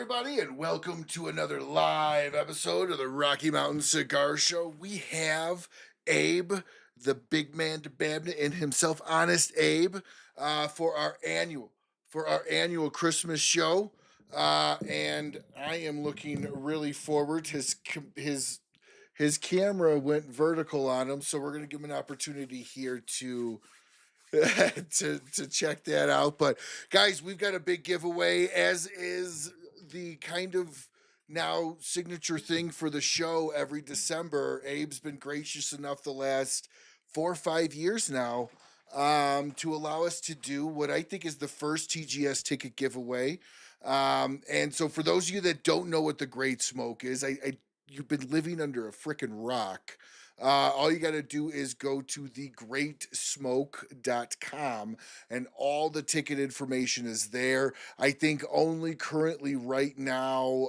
everybody, and welcome to another live episode of the Rocky Mountain Cigar Show. We have Abe, the big man to Babna, and himself, Honest Abe, for our annual Christmas show. And I am looking really forward. His camera went vertical on him, so we're going to give him an opportunity here to to check that out. But guys, we've got a big giveaway, as is the kind of now signature thing for the show every December. Abe's been gracious enough the last 4 or 5 years now to allow us to do what I think is the first TGS ticket giveaway. And so for those of you that don't know what the Great Smoke is, you've been living under a freaking rock. All you got to do is go to thegreatsmoke.com and all the ticket information is there. I think only currently right now,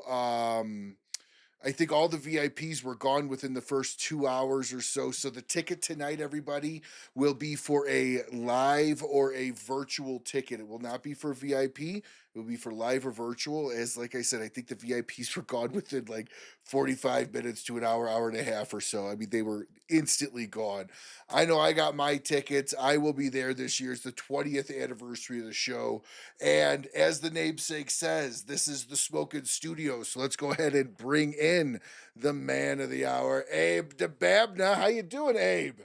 I think all the VIPs were gone within the first 2 hours or so. So the ticket tonight, everybody, will be for a live or a virtual ticket. It will not be for VIP. It will be for live or virtual. As like I said, I think the VIPs were gone within like 45 minutes to an hour, hour and a half or so. I mean, they were instantly gone. I know I got my tickets. I will be there this year. It's the 20th anniversary of the show. And as the namesake says, this is the Smokin' Studio. So let's go ahead and bring in the man of the hour, Abe DeBabna. How you doing, Abe?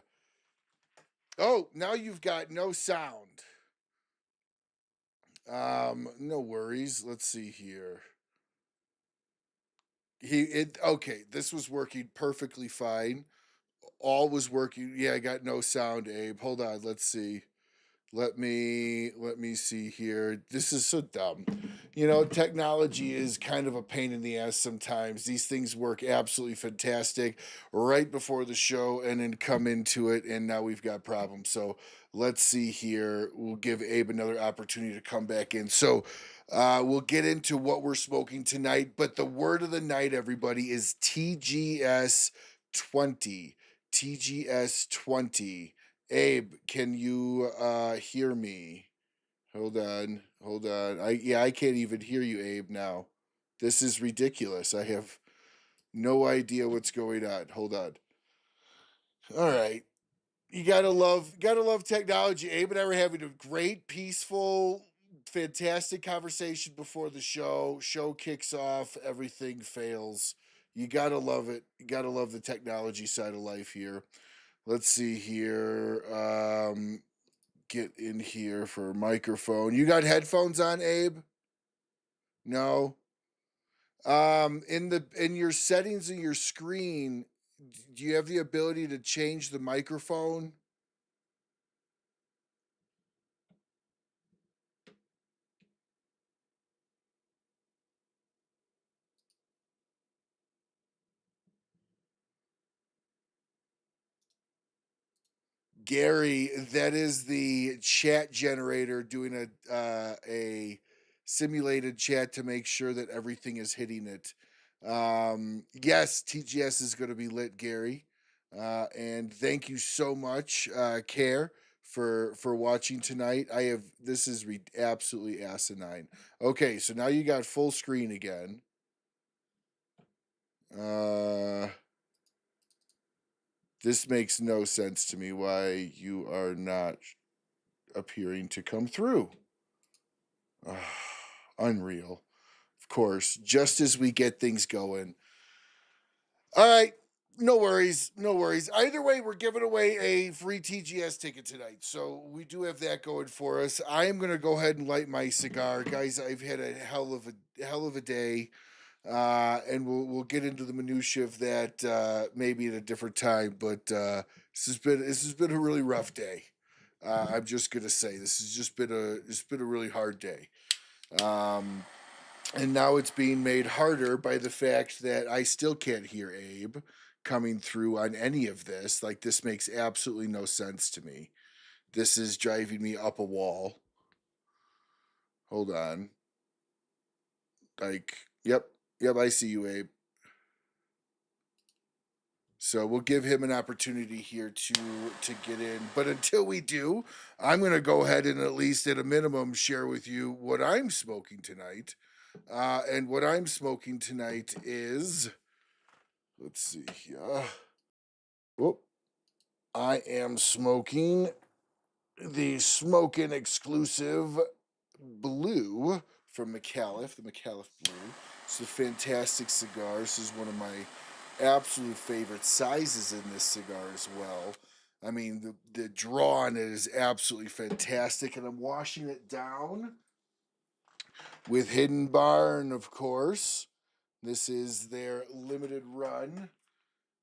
Oh, now you've got no sound. No worries. Let's see here. Okay, this was working perfectly fine. All was working. Yeah, I got no sound, Abe. Hold on, let's see. Let me see here. This is so dumb. You know, technology is kind of a pain in the ass sometimes. These things work absolutely fantastic right before the show and then come into it, and now we've got problems. So let's see here. We'll give Abe another opportunity to come back in. So we'll get into what we're smoking tonight, but the word of the night, everybody, is TGS 20. TGS 20. Abe, can you hear me? Hold on, hold on. I can't even hear you, Abe, now. This is ridiculous. I have no idea what's going on. Hold on. All right. You gotta love technology. Abe and I were having a great, peaceful, fantastic conversation before the show. Show kicks off, everything fails. You gotta love it. You gotta love the technology side of life here. Let's see here. Get in here for a microphone. You got headphones on, Abe? No. In your settings in your screen, do you have the ability to change the microphone? Gary, that is the chat generator doing a simulated chat to make sure that everything is hitting it. Yes, TGS is going to be lit, Gary. And thank you so much, Care, for watching tonight. This is absolutely asinine. Okay, so now you got full screen again. This makes no sense to me why you are not appearing to come through. Unreal. Of course, just as we get things going. All right. No worries. No worries. Either way, we're giving away a free TGS ticket tonight. So we do have that going for us. I am going to go ahead and light my cigar. Guys, I've had a hell of a day. And we'll get into the minutia of that maybe at a different time. But this has been a really rough day. I'm just gonna say this has just been a really hard day. And now it's being made harder by the fact that I still can't hear Abe coming through on any of this. Like, this makes absolutely no sense to me. This is driving me up a wall. Hold on. Like, yep, I see you, Abe. So we'll give him an opportunity here to get in. But until we do, I'm going to go ahead and at least at a minimum share with you what I'm smoking tonight. And what I'm smoking tonight is, let's see here. Whoop. I am smoking the Smokin' Exclusive Blue from Micallef, the Micallef Blue. It's a fantastic cigar. This is one of my absolute favorite sizes in this cigar as well. I mean, the draw on it is absolutely fantastic, and I'm washing it down with Hidden Barn, of course. This is their limited run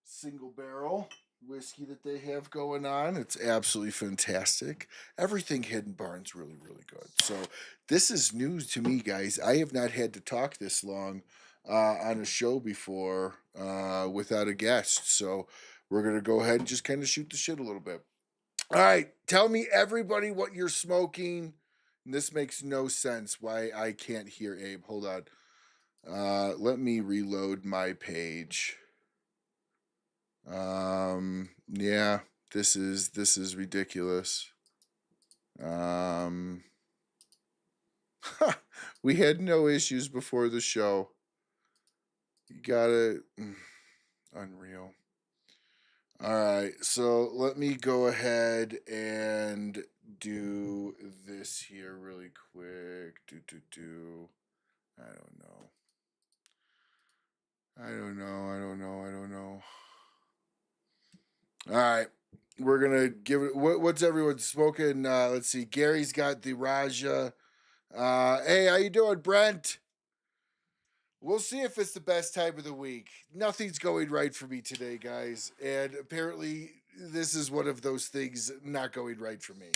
single barrel whiskey that they have going on. It's absolutely fantastic. Everything Hidden Barn's really, really good. So this is news to me, guys. I have not had to talk this long on a show before without a guest. So we're gonna go ahead and just kind of shoot the shit a little bit. All right, tell me everybody what you're smoking. This makes no sense. Why I can't hear Abe? Hold on. Let me reload my page. Yeah, this is ridiculous. We had no issues before the show. You gotta unreal. All right, so let me go ahead and do this here really quick. I don't know. I don't know. All right. We're gonna give it. What's everyone smoking? Let's see. Gary's got the Raja. Hey, how you doing, Brent? We'll see if it's the best time of the week. Nothing's going right for me today, guys, and apparently this is one of those things not going right for me.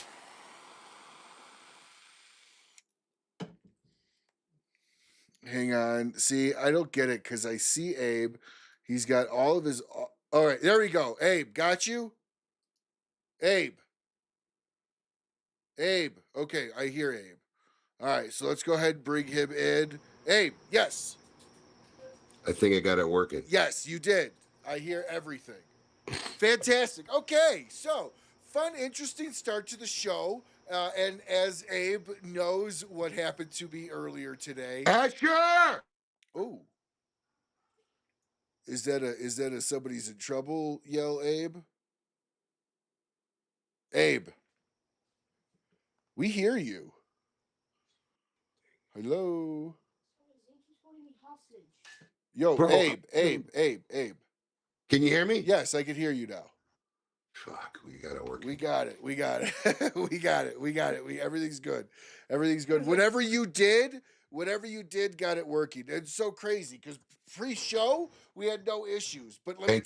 Hang on. See, I don't get it because I see Abe. He's got all of his. All right, there we go. Abe, got you. Abe. Abe. Okay, I hear Abe. All right, so let's go ahead and bring him in. Abe, yes. I think I got it working. Yes, you did. I hear everything. Fantastic. Okay, so fun, interesting start to the show. And as Abe knows what happened to me earlier today. Asher! Oh. Is that a somebody's in trouble yell, Abe? Abe. We hear you. Hello. Yo, Bro, Abe. can you hear me? Yes, I can hear you now. Fuck, we got it working. We got it. We got it. Everything's good. Everything's good. Whatever you did, got it working. It's so crazy because pre-show we had no issues. But let me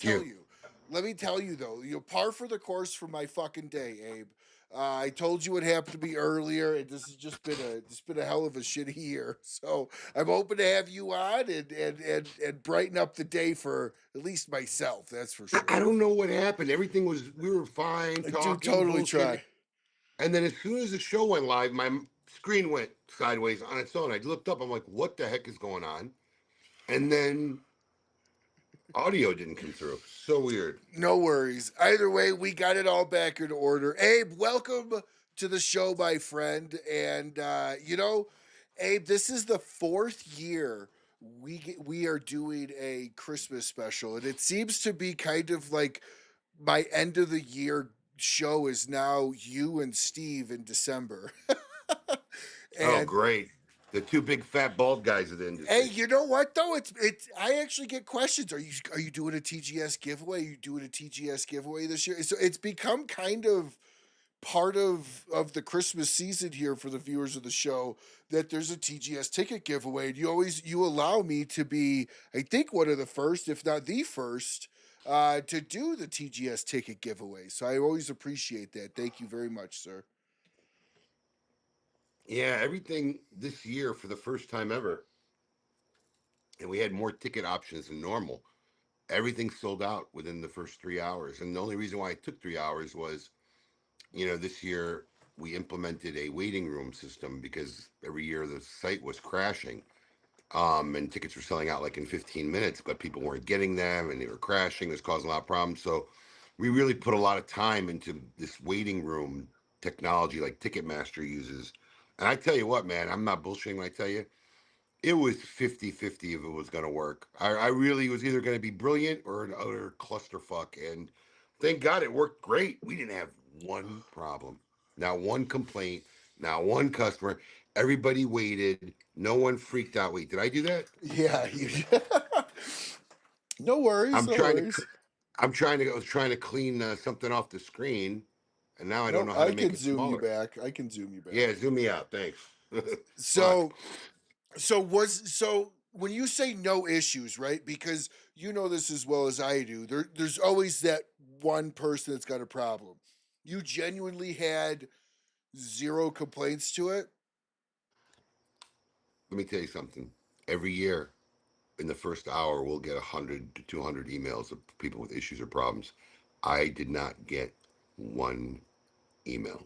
tell you though, par for the course for my fucking day, Abe. I told you what happened to me earlier, and this has just been a hell of a shitty year. So I'm hoping to have you on and brighten up the day for at least myself. That's for sure. I don't know what happened. We were fine talking. Dude, totally bullshit. try. And then as soon as the show went live, my screen went sideways on its own. I looked up. I'm like, what the heck is going on? And then audio didn't come through. So weird. No worries. Either way, we got it all back in order. Abe, welcome to the show, my friend. And Abe, this is the 4th year we are doing a Christmas special, and it seems to be kind of like my end of the year show is now you and Steve in December. Oh, great. The two big fat bald guys of the industry. Hey, you know what though? It's I actually get questions. Are you doing a TGS giveaway? Are you doing a TGS giveaway this year? So it's become kind of part of the Christmas season here for the viewers of the show that there's a TGS ticket giveaway. And you allow me to be, I think, one of the first, if not the first, to do the TGS ticket giveaway. So I always appreciate that. Thank you very much, sir. Yeah, everything this year for the first time ever. And we had more ticket options than normal. Everything sold out within the first 3 hours. And the only reason why it took 3 hours was, this year we implemented a waiting room system because every year the site was crashing. And tickets were selling out like in 15 minutes, but people weren't getting them and they were crashing. It was causing a lot of problems. So we really put a lot of time into this waiting room technology like Ticketmaster uses. And I tell you what, man, I'm not bullshitting when I tell you, it was 50-50 if it was going to work. I really was either going to be brilliant or an utter clusterfuck. And thank God it worked great. We didn't have one problem, not one complaint, not one customer. Everybody waited. No one freaked out. Wait, did I do that? Yeah, no worries, I'm no trying to. worries. I was trying to clean something off the screen, and now I don't No, know how I to make can it zoom you smaller. back. I can zoom you back. Yeah, zoom me out. Thanks. Fuck. So, when you say no issues, right? Because you know this as well as I do. There's always that one person that's got a problem. You genuinely had zero complaints to it. Let me tell you something. Every year, in the first hour, we'll get 100 to 200 emails of people with issues or problems. I did not get one email,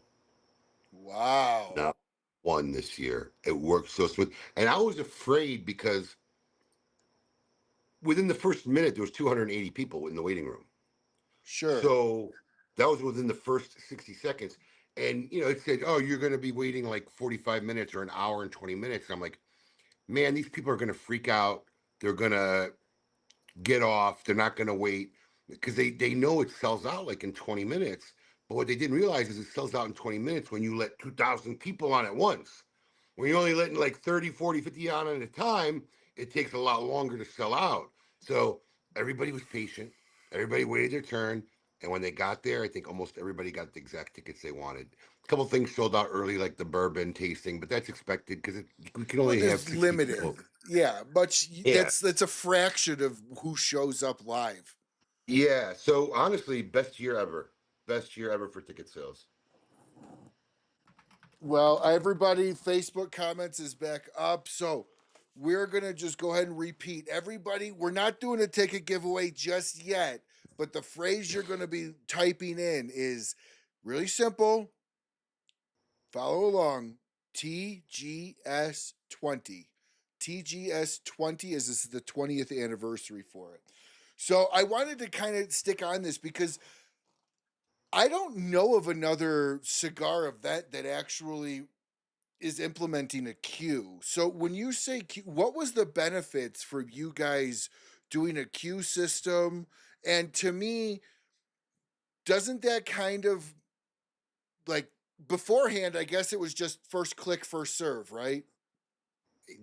Wow. not one this year. It worked so smooth, and I was afraid because within the first minute there was 280 people in the waiting room. Sure. So that was within the first 60 seconds. And, it said, oh, you're going to be waiting like 45 minutes or an hour and 20 minutes. And I'm like, man, these people are going to freak out. They're going to get off. They're not going to wait because they know it sells out like in 20 minutes. But what they didn't realize is it sells out in 20 minutes when you let 2,000 people on at once. When you're only letting like 30, 40, 50 on at a time, it takes a lot longer to sell out. So everybody was patient. Everybody waited their turn. And when they got there, I think almost everybody got the exact tickets they wanted. A couple things sold out early, like the bourbon tasting, but that's expected because we can Well, only have there's 60 people. limited. Yeah, but Yeah. that's a fraction of who shows up live. Yeah. So honestly, best year ever. Best year ever for ticket sales. Well, everybody, Facebook comments is back up. So we're going to just go ahead and repeat. Everybody, we're not doing a ticket giveaway just yet, but the phrase you're going to be typing in is really simple. Follow along. TGS 20. TGS 20 is this is the 20th anniversary for it. So I wanted to kind of stick on this because I don't know of another cigar event that actually is implementing a queue. So when you say queue, what was the benefits for you guys doing a queue system? And to me, doesn't that kind of like beforehand, I guess it was just first click, first serve, right?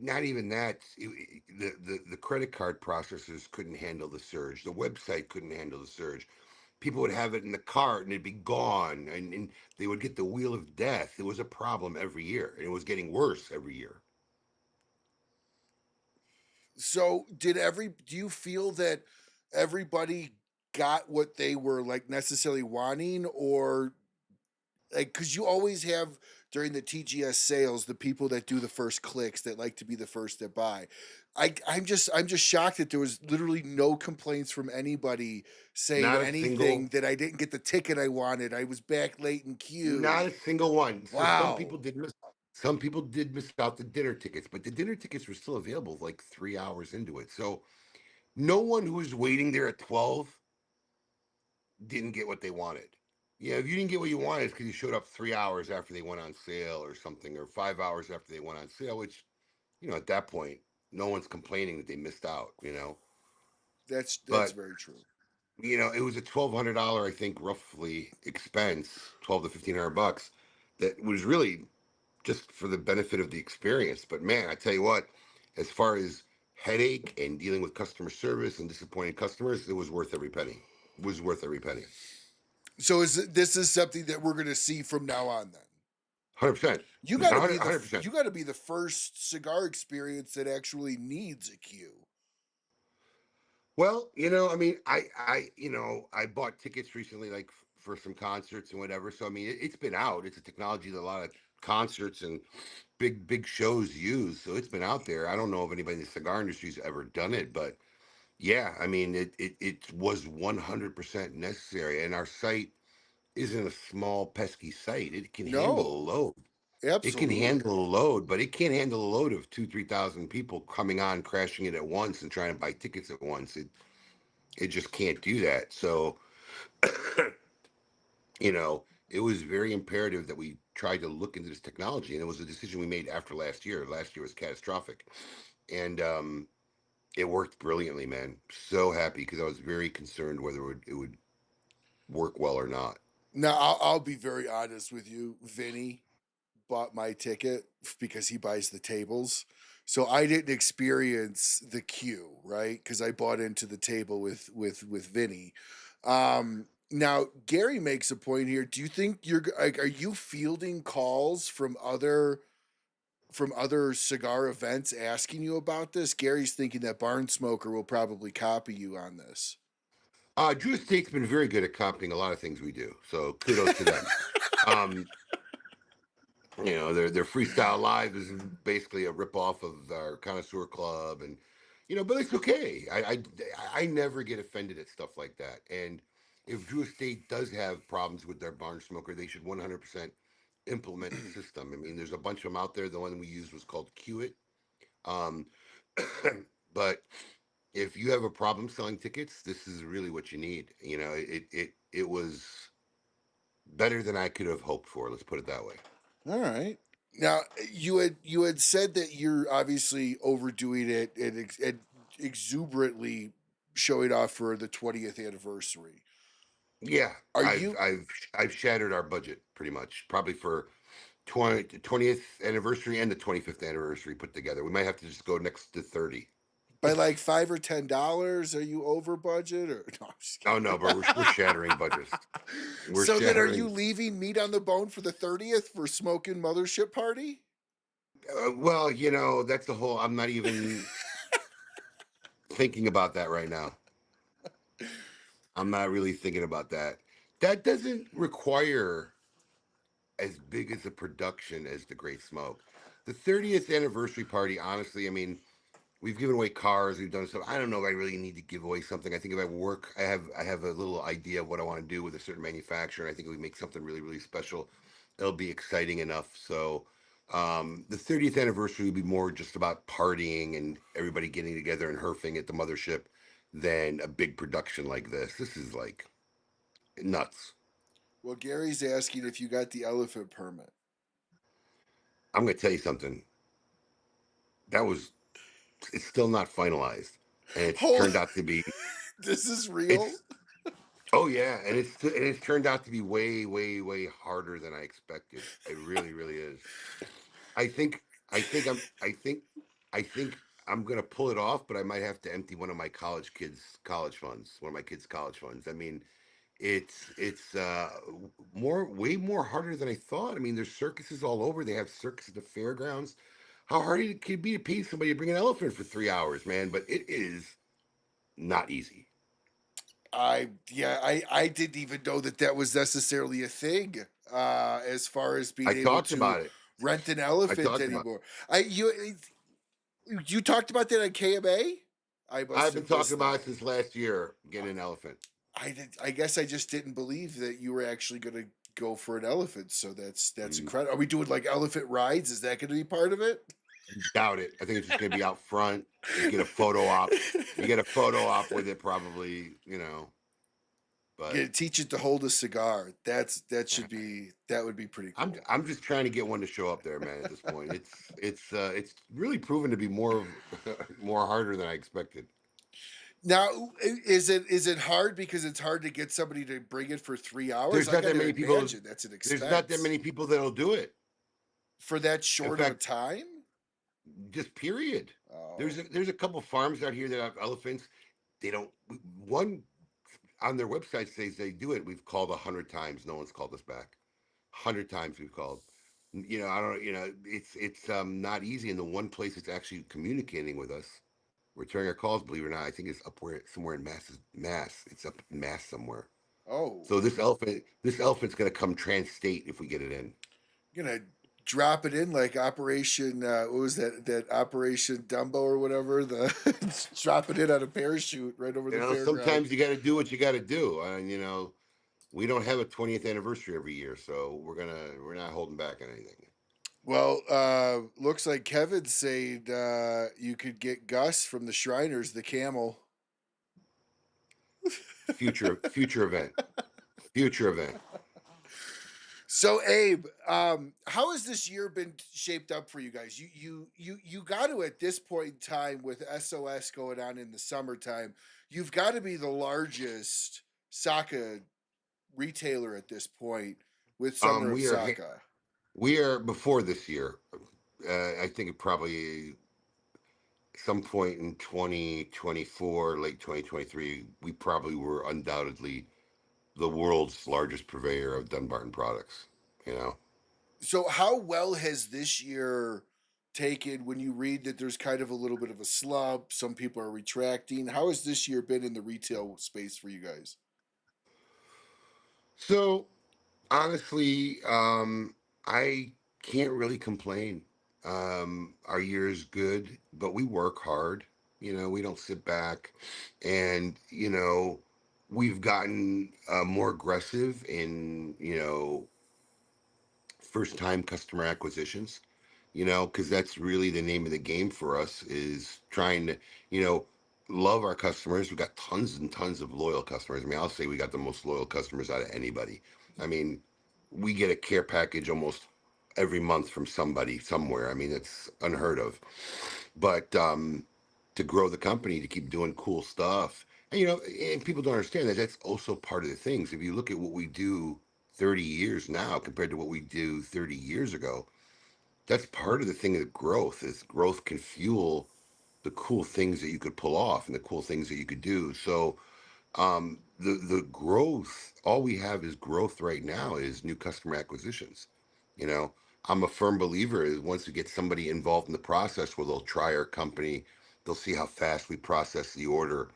Not even that. The credit card processors couldn't handle the surge. The website couldn't handle the surge. People would have it in the cart and it'd be gone, and they would get the wheel of death. It was a problem every year, and it was getting worse every year. So do you feel that everybody got what they were like necessarily wanting, or like because you always have during the TGS sales the people that do the first clicks that like to be the first to buy. I'm just shocked that there was literally no complaints from anybody saying Not a anything single, that I didn't get the ticket I wanted. I was back late in not queue. a single one. So Wow. some people did miss out the dinner tickets, but the dinner tickets were still available like 3 hours into it. So no one who was waiting there at 12 didn't get what they wanted. Yeah, if you didn't get what you wanted, it's because you showed up 3 hours after they went on sale or something, or 5 hours after they went on sale, which, at that point, no one's complaining that they missed out. That's But, very true. it was a $1,200, I think, roughly expense, 12 to 1,500 bucks, that was really just for the benefit of the experience. But man, I tell you what, as far as headache and dealing with customer service and disappointed customers, it was worth every penny. It was worth every penny. So this is something that we're going to see from now on then. 100%. You got to be 100%. the first cigar experience that actually needs a queue. Well, I mean, I bought tickets recently, like for some concerts and whatever. So I mean, it's been out. It's a technology that a lot of concerts and big shows use. So it's been out there. I don't know if anybody in the cigar industry's ever done it, but yeah, I mean, it was 100% necessary. And our site isn't a small pesky site. It can handle a No, load. It can absolutely. handle a load, but it can't handle a load of 2, 3,000 people coming on, crashing it at once, and trying to buy tickets at once. It just can't do that. So, it was very imperative that we tried to look into this technology, and it was a decision we made after last year. Last year was catastrophic, and it worked brilliantly, man. So happy because I was very concerned whether it would work well or not. Now, I'll be very honest with you. Vinny bought my ticket because he buys the tables. So I didn't experience the queue, right? Because I bought into the table with Vinny. Now Gary makes a point here. Do you think you're like, are you fielding calls from other cigar events asking you about this? Gary's thinking that Barn Smoker will probably copy you on this. Drew Estate's been very good at copying a lot of things we do, so kudos to them. Um, their freestyle live is basically a ripoff of our connoisseur club, and but it's okay. I never get offended at stuff like that. And if Drew Estate does have problems with their barn smoker, they should 100% implement the system. I mean, there's a bunch of them out there. The one we used was called Qit. Um, but if you have a problem selling tickets, this is really what you need. It was better than I could have hoped for. Let's put it that way. All right. Now you had said that you're obviously overdoing it and exuberantly showing off for the 20th anniversary. Yeah, Are I've you I've I've shattered our budget pretty much, probably for 20th anniversary and the 25th anniversary put together. We might have to just go next to 30. by like $5 or $10? Are you over budget or no? I'm just Oh kidding. no, but we're shattering budgets. We're So then, are you shattering. leaving meat on the bone for the 30th for smoking mothership party? Well, that's the whole. I'm not even thinking about that right now. I'm not really thinking about that. That doesn't require as big as a production as the Great Smoke. The 30th anniversary party, honestly, I mean, we've given away cars, we've done stuff. I don't know if I really need to give away something. I think if I work, I have a little idea of what I want to do with a certain manufacturer, and I think if we make something really, really special, it'll be exciting enough. So the 30th anniversary will be more just about partying and everybody getting together and herfing at the mothership than a big production like this. This is like nuts. Well, Gary's asking if you got the elephant permit. I'm gonna tell you something. That was it's still not finalized, and it's Hold, turned out to be this is real. it's oh yeah, and it's turned out to be way way way harder than I expected. It really really is. I think I think I'm I think I'm gonna pull it off, but I might have to empty one of my one of my kids' college funds. I mean, it's way more harder than I thought. I mean, there's circuses all over. They have circus at the fairgrounds. How hard it could be to pay somebody to bring an elephant for 3 hours, man? But it is not easy. I didn't even know that that was necessarily a thing. As far as I being able talked to about it. rent an I elephant talked about. anymore. You talked about that on KMA. I must I've been have talking missed about it that. since last year. Getting an elephant. I guess I just didn't believe that you were actually going to go for an elephant. So that's Mm, incredible. Are we doing like elephant rides? Is that going to be part of it? Doubt it. I think it's just going to be out front. You get a photo op. You get a photo op with it, probably. But Gonna teach it to hold a cigar. That would be pretty I'm cool. I'm just trying to get one to show up there, man. At this point, it's really proven to be more harder than I expected. Now, is it hard because it's hard to get somebody to bring it for 3 hours? There's I not got that to many people. imagine that's an There's not that expense many people that'll do it. for that In short of a fact, time. just period. There's Oh, there's a couple farms out here that have elephants. They don't. One on their website says they do it. We've called 100 times. No one's called us back. 100 times we've called. I don't. It's not easy. And the one place that's actually communicating with us, returning our calls, believe it or not, I think it's up where somewhere in Mass. It's up in Mass somewhere. oh, So this elephant's gonna come trans-state if we get it in. you're gonna drop it in like Operation. What was that Operation Dumbo or whatever? The drop it in on a parachute right over the fairground. Sometimes you got to do what you got to do, and we don't have a 20th anniversary every year, so we're not holding back on anything. Well, looks like Kevin's saying you could get Gus from the Shriners, the camel. Future event, future event. So Abe, how has this year been shaped up for you guys? You got to at this point in time with SOS going on in the summertime, you've got to be the largest Saka retailer at this point with Summer of We are Saka. we are before this year. I think it probably some point in 2024, late 2023, we probably were undoubtedly the world's largest purveyor of Dunbarton products. You know, So how well has this year taken when you read that there's kind of a little bit of a slump, some people are retracting? How has this year been in the retail space for you guys? so honestly, I can't really complain. Our year is good, but we work hard. We don't sit back, and we've gotten more aggressive in first time customer acquisitions. Because that's really the name of the game for us is trying to you know love our customers. We've got tons and tons of loyal customers. I mean, I'll say we got the most loyal customers out of anybody. I mean, we get a care package almost every month from somebody somewhere. I mean, it's unheard of. But to grow the company, to keep doing cool stuff, and people don't understand that that's also part of the things. If you look at what we do 30 years now compared to what we do 30 years ago, that's part of the thing of growth. Is growth can fuel the cool things that you could pull off and the cool things that you could do. So the growth, all we have is growth right now is new customer acquisitions. you know I'm a firm believer is once we get somebody involved in the process where they'll try our company, they'll see how fast we process the order.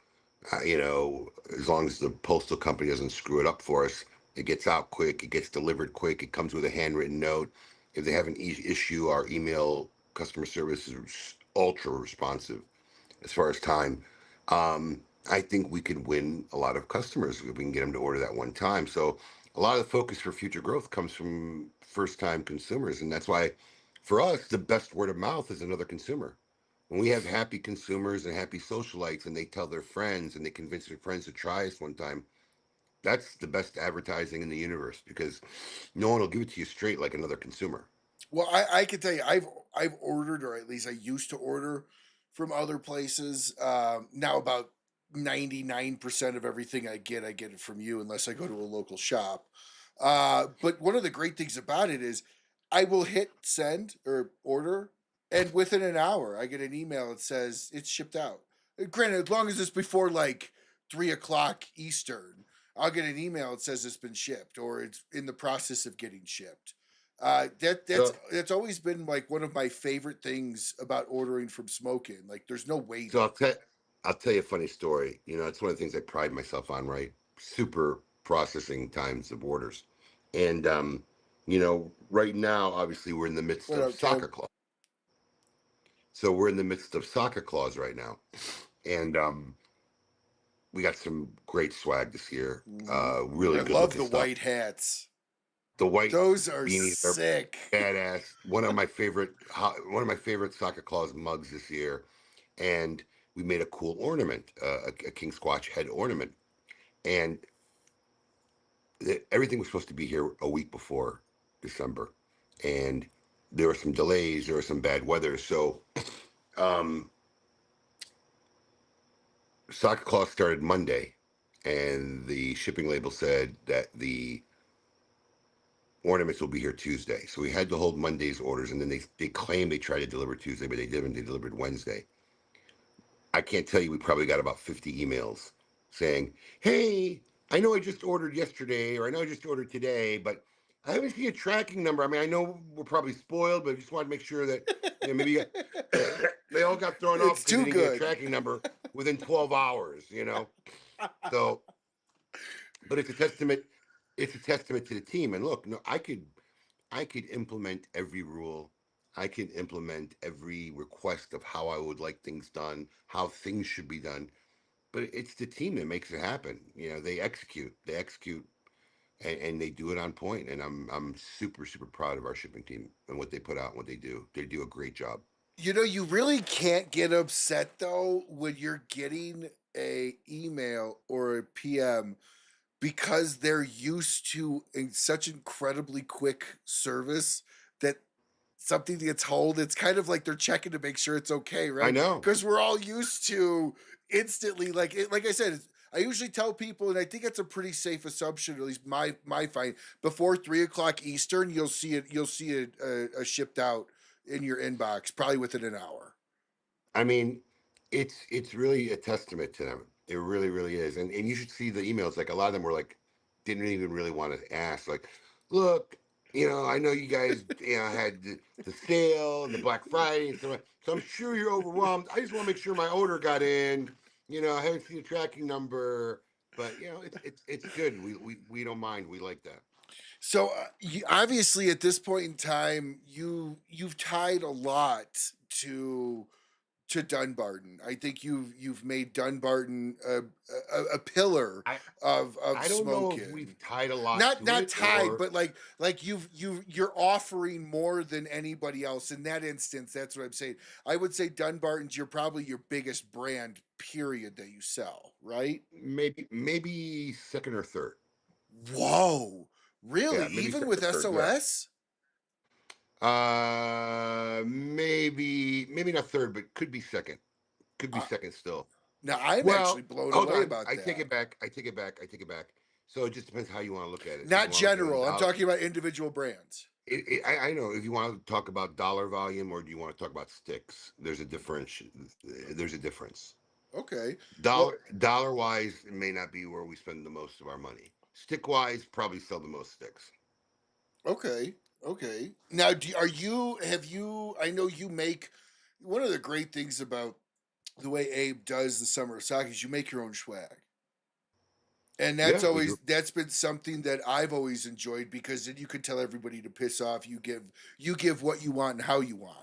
As long as the postal company doesn't screw it up for us, it gets out quick, it gets delivered quick, it comes with a handwritten note. If they have an issue, our email customer service is ultra responsive as far as time. I think we could win a lot of customers if we can get them to order that one time. So a lot of the focus for future growth comes from first time consumers. And that's why for us, the best word of mouth is another consumer. When we have happy consumers and happy socialites and they tell their friends and they convince their friends to try us one time, that's the best advertising in the universe because no one will give it to you straight like another consumer. Well, I can tell you, I've ordered, or at least I used to order from other places. Now about 99% of everything I get it from you, unless I go to a local shop. But one of the great things about it is, I will hit send or order, and within an hour, I get an email that says it's shipped out. Granted, as long as it's before like 3 o'clock Eastern, I'll get an email that says it's been shipped or it's in the process of getting shipped. So That's always been like one of my favorite things about ordering from Smokin'. Like, there's no So waiting. I'll tell you a funny story. It's one of the things I pride myself on, right? Super processing times of orders. And right now, obviously we're in the midst What of up, Tom? soccer clause. So we're in the midst of soccer clause right now. And we got some great swag this year. Hmm. Really I good love looking the stuff. white hats. The white Those are beanies are sick. badass. One of my favorite soccer clause mugs this year. And we made a cool ornament, a king squatch head ornament. And everything was supposed to be here a week before December, and there were some delays, there was some bad weather. So um, Soccer Claus started Monday, and the shipping label said that the ornaments will be here Tuesday. So we had to hold Monday's orders, and then they claimed they tried to deliver Tuesday, but they didn't. They delivered Wednesday. I can't tell you, we probably got about 50 emails saying, "Hey, I know I just ordered yesterday, or I know I just ordered today, but I haven't seen a tracking number. I mean, I know we're probably spoiled, but I just wanted to make sure that, maybe they all got thrown off It's because they too didn't get a good. tracking number within 12 hours. So, but it's a testament. It's a testament to the team. And look, no, I could implement every rule. I can implement every request of how I would like things done, how things should be done. But it's the team that makes it happen. They execute. They execute, and they do it on point. And I'm super super proud of our shipping team and what they put out, and what they do. They do a great job. You really can't get upset though when you're getting a email or a PM because they're used to in such incredibly quick service that something gets hold, it's kind of like they're checking to make sure it's okay, I right? know. Because we're all used to instantly, like I said, I usually tell people, and I think it's a pretty safe assumption, at least my find, before 3 o'clock Eastern, you'll see it, you'll see it shipped out in your inbox, probably within an hour. I mean, it's really a testament to them. It really, really is. And you should see the emails. Like a lot of them were like, didn't even really want to ask. Like, look, I know you guys, had the sale and the Black Friday and stuff. So I'm sure you're overwhelmed. I just want to make sure my order got in. I haven't seen a tracking number, but it's good. We don't mind. We like that. So obviously, at this point in time, you've tied a lot to Dunbarton. I think you've made Dunbarton a pillar I of I don't know if we've smoking. tied a lot Not to not it tied, or but like you're offering more than anybody else in that instance. That's what I'm saying. I would say Dunbarton's you're probably your biggest brand, period, that you sell, right? maybe second or third. Whoa, really? Yeah, maybe Even second with or third. Yeah. SOS? Maybe not third, but could be second. Could be Uh, second still. Now I'm actually Well, blown hold away on. about I take that. it back. I take it back. I take it back. So it just depends how you want to look at it. If you Not want to look at it in general. I'm dollar, talking about individual brands. I know. If you want to talk about dollar volume or do you want to talk about sticks, there's a difference. There's a difference. Okay. Well, Dollar wise, it may not be where we spend the most of our money. Stick wise, probably sell the most sticks. okay. Okay. Now, are you, have you, I know you make, one of the great things about the way Abe does the Summer of Sake is you make your own swag. And that's Yeah, we do. always, that's been something that I've always enjoyed because then you can tell everybody to piss off. You give what you want and how you want.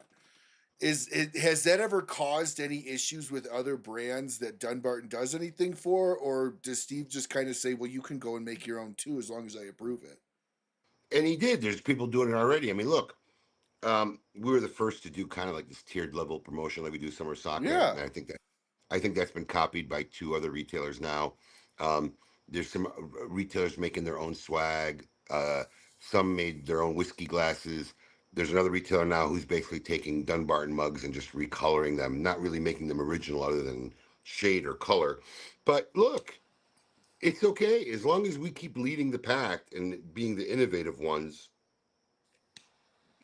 Is it, has that ever caused any issues with other brands that Dunbarton does anything for, or does Steve just kind of say, "Well, you can go and make your own too, as long as I approve it"? And he did. There's people doing it already. I mean, look, we were the first to do kind of like this tiered level promotion, like we do summer sake, and Yeah. I think that's been copied by two other retailers now. There's some retailers making their own swag. Some made their own whiskey glasses. There's another retailer now who's basically taking Dunbarton mugs and just recoloring them, not really making them original other than shade or color. But look, it's okay as long as we keep leading the pack and being the innovative ones.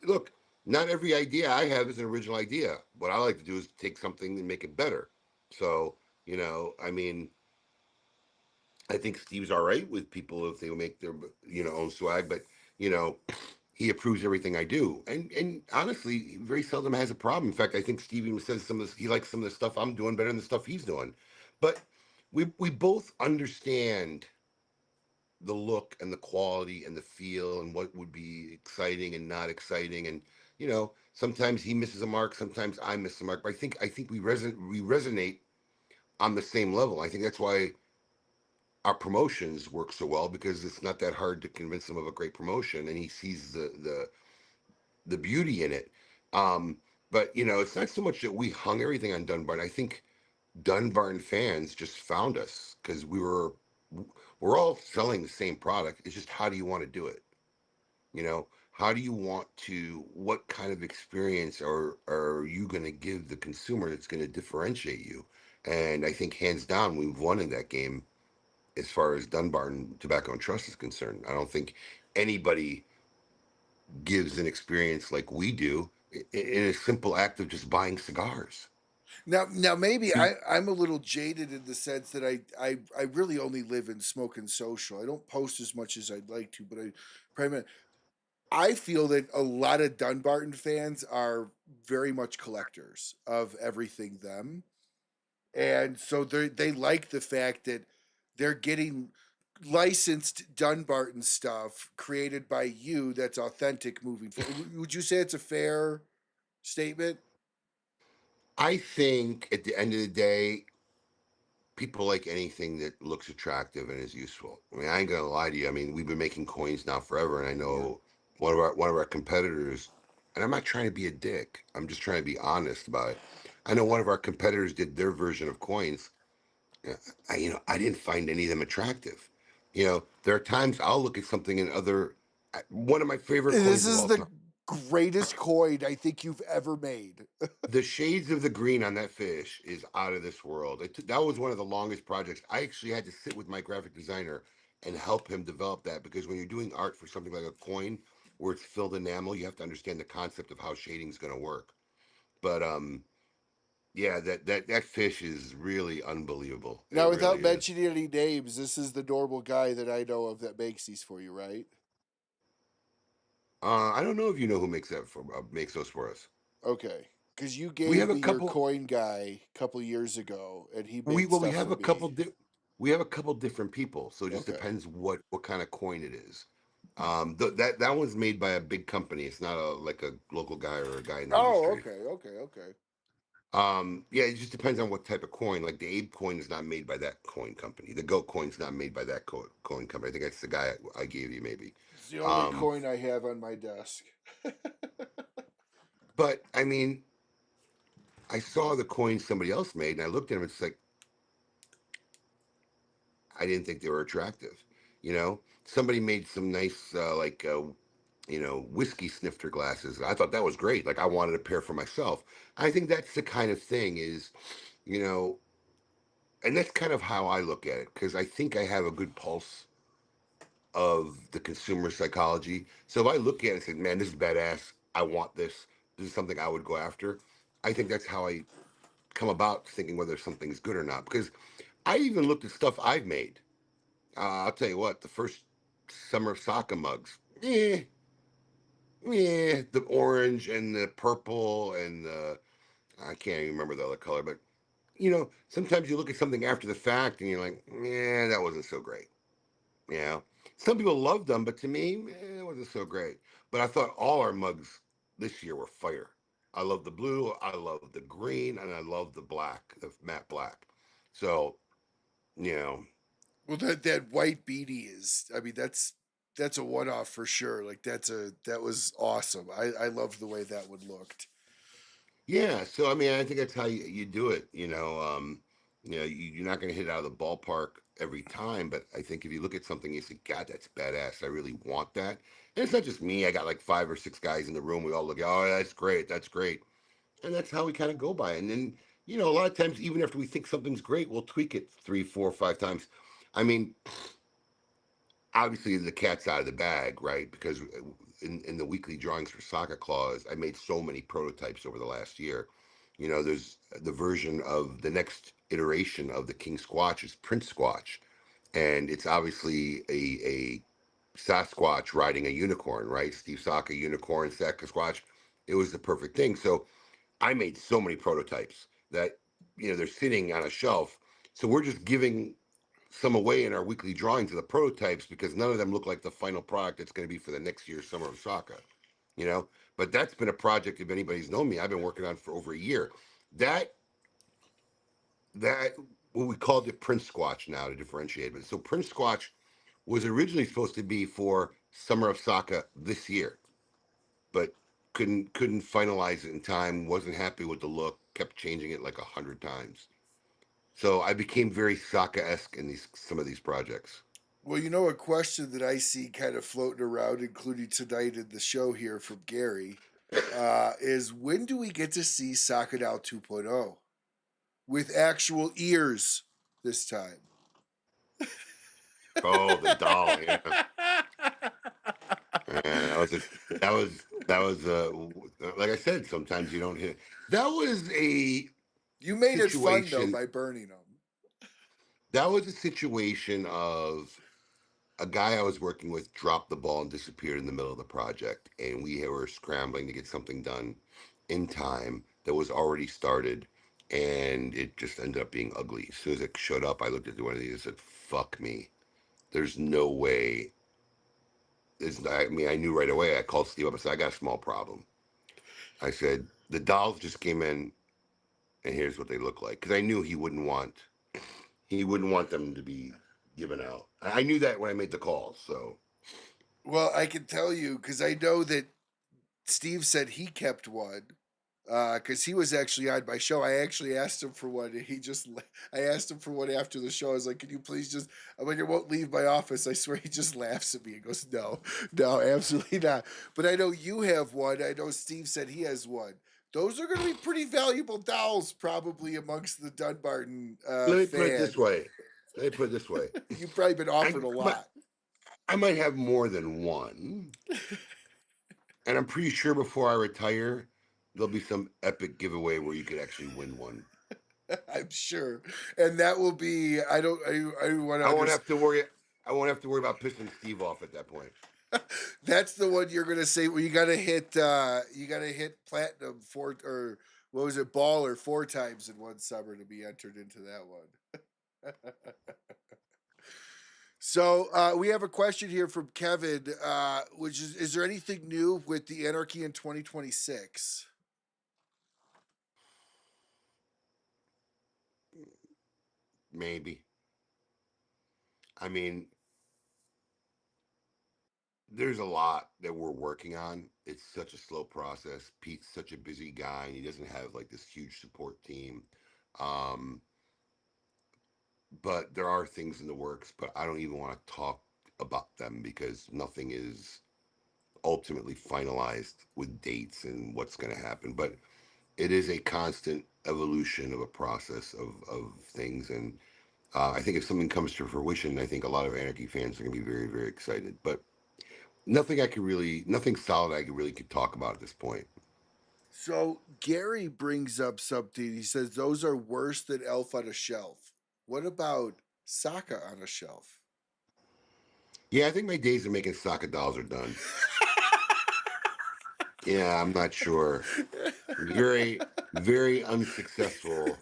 Look, not every idea I have is an original idea. What I like to do is take something and make it better. So, I mean, I think Steve's all right with people if they make their, own swag, but, you know, he approves everything I do. And honestly, he very seldom has a problem. In fact, I think Steve even says some of this, he likes some of the stuff I'm doing better than the stuff he's doing. But we both understand the look and the quality and the feel and what would be exciting and not exciting. And sometimes he misses a mark, sometimes I miss a mark. But I think we resonate on the same level. I think that's why our promotions work so well because it's not that hard to convince him of a great promotion, and he sees the beauty in it. Um, but it's not so much that we hung everything on Dunbar. I think Dunbarton fans just found us because we're all selling the same product. It's just how do you want to do it? How do you want to? What kind of experience are you going to give the consumer that's going to differentiate you? And I think hands down we've won in that game as far as Dunbarton Tobacco and Trust is concerned. I don't think anybody gives an experience like we do in a simple act of just buying cigars. Now maybe I'm a little jaded in the sense that I really only live in smoke and social. I don't post as much as I'd like to, but I feel that a lot of Dunbarton fans are very much collectors of everything them. And so they like the fact that they're getting licensed Dunbarton stuff created by you that's authentic moving forward. Would you say it's a fair statement? I think at the end of the day, people like anything that looks attractive and is useful. I mean, I ain't gonna lie to you. I mean, we've been making coins now forever, and I Yeah. know one of our competitors. And I'm not trying to be a dick. I'm just trying to be honest about it. I know one of our competitors did their version of coins. I didn't find any of them attractive. There are times I'll look at something in other. One of my favorite This coins of is all time. the greatest coin I think you've ever made. The shades of the green on that fish is out of this world. That was one of the longest projects. I actually had to sit with my graphic designer and help him develop that, because when you're doing art for something like a coin where it's filled enamel, you have to understand the concept of how shading is going to work. But yeah, that fish is really unbelievable. It Now, really without is. mentioning any names, this is the normal guy that I know of that makes these for you, right? I don't know if you know who makes those for us. Okay. Because you We gave have a me your couple. coin guy a couple years ago, and he We made well, we stuff have for a couple. me. We have a couple different people, so it just Okay. depends what kind of coin it is. That one's made by a big company. It's not like a local guy or a guy in the Oh, industry. okay, okay, okay. Yeah, it just depends on what type of coin. Like the Abe coin is not made by that coin company. The Goat coin's not made by that coin company. I think that's the guy I gave you, maybe. It's the only Um, coin I have on my desk. but I mean, I saw the coin somebody else made, and I looked at them. It's like I didn't think they were attractive. Somebody made some nice whiskey snifter glasses. I thought that was great. Like I wanted a pair for myself. I think that's the kind of thing is, you know, and that's kind of how I look at it, because I think I have a good pulse of the consumer psychology. So if I look at it and say, man, this is badass. I want this. This is something I would go after. I think that's how I come about thinking whether something's good or not. Because I even looked at stuff I've made. I'll tell you what, the first summer soccer mugs, the orange and the purple and I can't even remember the other color, but sometimes you look at something after the fact and you're like, yeah, that wasn't so great. You know, some people loved them, but to me, it wasn't so great. But I thought all our mugs this year were fire. I love the blue, I love the green, and I love the black, the matte black. So, you know, Well, that white beanie is. I mean, that's a one off for sure. Like that was awesome. I love the way that one looked. yeah. So, I mean, I think that's how you do it. You're not going to hit it out of the ballpark every time, but I think if you look at something, you say, God, that's badass. I really want that. And it's not just me. I got like 5 or 6 guys in the room. We all look, oh, that's great. That's great. And that's how we kind of go by. And then, a lot of times, even after we think something's great, we'll tweak it 3, 4, 5 times. I mean, obviously the cat's out of the bag, right? Because in the weekly drawings for Soccer Claws, I made so many prototypes over the last year. There's the version of the next iteration of the King Squatch is Prince Squatch, and it's obviously a Sasquatch riding a unicorn, right? Steve Saka unicorn, Sasquatch. It was the perfect thing. So I made so many prototypes that they're sitting on a shelf. So we're just giving some away in our weekly drawings of the prototypes because none of them look like the final product that's going to be for the next year's Summer of Saka. You know, but that's been a project. If anybody's known me, I've been working on for over a year. That that what we called it Prince Squatch now to differentiate. But so Prince Squatch was originally supposed to be for Summer of Saka this year, but couldn't finalize it in time. Wasn't happy with the look. Kept changing it like 100 times. So I became very Saka-esque in some of these projects. Well, a question that I see kind of floating around, including tonight in the show here from Gary, is when do we get to see Sakadal 2.0 with actual ears this time? Oh, the doll, yeah. That was like I said. Sometimes you don't hit. That was a You made it fun though situation. by burning them. That was a situation of a guy I was working with dropped the ball and disappeared in the middle of the project, and we were scrambling to get something done in time that was already started, and it just ended up being ugly. As soon as it showed up, I looked at one of these and said, "Fuck me." There's no way. I mean, I knew right away. I called Steve up and said, "I got a small problem." I said, "The dolls just came in, and here's what they look like." Because I knew he wouldn't want them to be given out. I knew that when I made the call. So Well, I can tell you because I know that Steve said he kept one. because he was actually on my show. I actually asked him for one, and I asked him for one after the show. I was like, "Can you please just?" I'm like, "It won't leave my office." I swear, he just laughs at me and goes, "No, no, absolutely not." But I know you have one. I know Steve said he has one. Those are going to be pretty valuable dolls, probably amongst the Dunbarton Let me put it this fan. way. Let me put it this way. You've probably been I, offered a I might lot. I might have more than one, and I'm pretty sure before I retire, there'll be some epic giveaway where you could actually win one. I'm sure, and that will be. I don't. I want to I won't understand. have to worry. I won't have to worry about pissing Steve off at that point. That's the one you're gonna say. Well, you gotta hit. You gotta hit platinum four or what was it, baller 4 times in one summer to be entered into that one. So we have a question here from Kevin, which is there anything new with the Anarchy in 2026? Maybe. I mean, there's a lot that we're working on. It's such a slow process. Pete's such a busy guy, and he doesn't have like this huge support team. Um, but there are things in the works, but I don't even want to talk about them because nothing is ultimately finalized with dates and what's going to happen. But it is a constant evolution of a process of things. And I think if something comes to fruition, I think a lot of Anarchy fans are going to be very, very excited. But nothing solid I could talk about at this point. So Gary brings up something. He says those are worse than Elf on a Shelf. What about Saka on a Shelf? Yeah, I think my days of making soccer dolls are done. Yeah, I'm not sure. Very, very unsuccessful.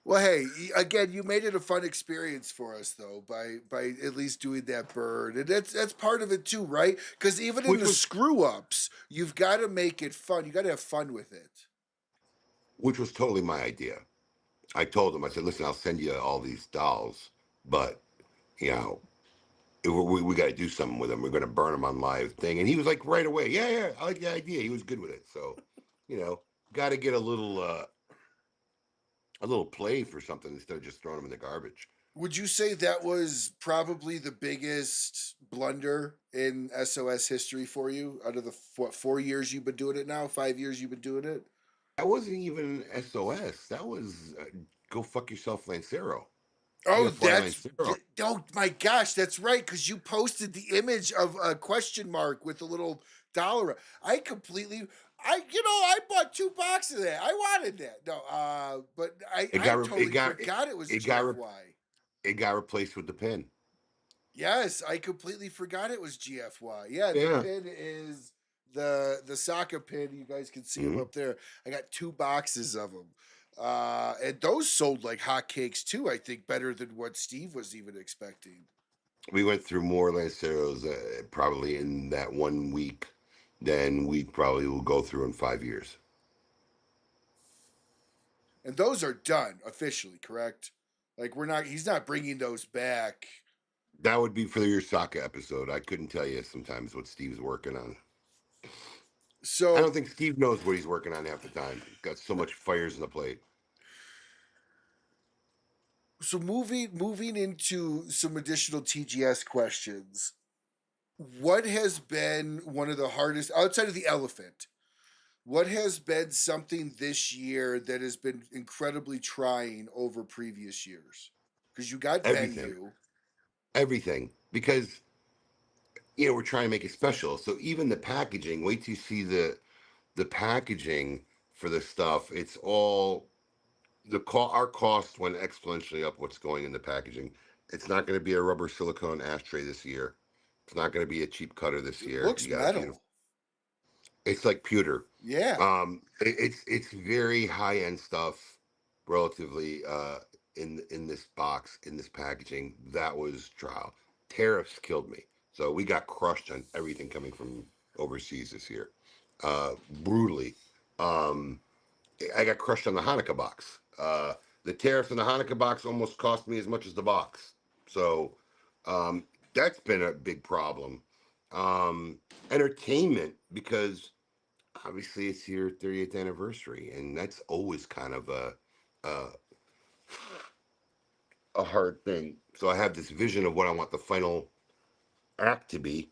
Well, hey, again, you made it a fun experience for us, though, by at least doing that bird, and that's part of it too, right? Because even in Which the was screw ups, you've got to make it fun. You got to have fun with it. which was totally my idea. I told him, I said, listen, I'll send you all these dolls, but you know, we got to do something with them. We're going to burn them on live thing. And he was like, right away, yeah, yeah, I like the idea. He was good with it. So, you know, got to get a little play for something instead of just throwing them in the garbage. Would you say that was probably the biggest blunder in SOS history for you out of the what 4 years you've been doing it now? 5 years you've been doing it? That wasn't even SOS. That was go fuck yourself, Lancero. Oh, GFY Lancero. oh my gosh, that's right. Because you posted the image of a question mark with a little dollar. I bought 2 boxes of that. I wanted that. No, but It I got re- totally forgot it was it got re- GFY. it got replaced with the pin. Yes, I completely forgot it was GFY. Yeah, the Yeah. pin is the Saka pin. You guys can see them Mhm. up there. I got 2 boxes of them. And those sold like hotcakes too. I think better than what Steve was even expecting. We went through more Lanceros probably in that 1 week than we probably will go through in 5 years. And those are done officially, correct? Like he's not bringing those back. That would be for your Sokka episode. I couldn't tell you sometimes what Steve's working on. I don't So think Steve knows what he's working on half the time. Got so much fires in the plate. so moving into some additional TGS questions. What has been one of the hardest outside of the elephant? What has been something this year that has been incredibly trying over previous years? Because you got Everything. venue. Everything. Because we're trying to make it special. So even the packaging, wait till you see the packaging for the stuff. It's all our cost went exponentially up what's going in the packaging. It's not going to be a rubber silicone ashtray this year. It's not going to be a cheap cutter this It year. looks You got a beautiful. metal. It's like pewter. Yeah. It's very high end stuff, relatively in this box in this packaging. That was trial. Tariffs killed me, so we got crushed on everything coming from overseas this year, brutally. Um, I got crushed on the Hanukkah box. The tariffs on the Hanukkah box almost cost me as much as the box. So that's been a big problem. Entertainment, because obviously it's your 30th anniversary, and that's always kind of a a hard thing. So I have this vision of what I want the final act to be.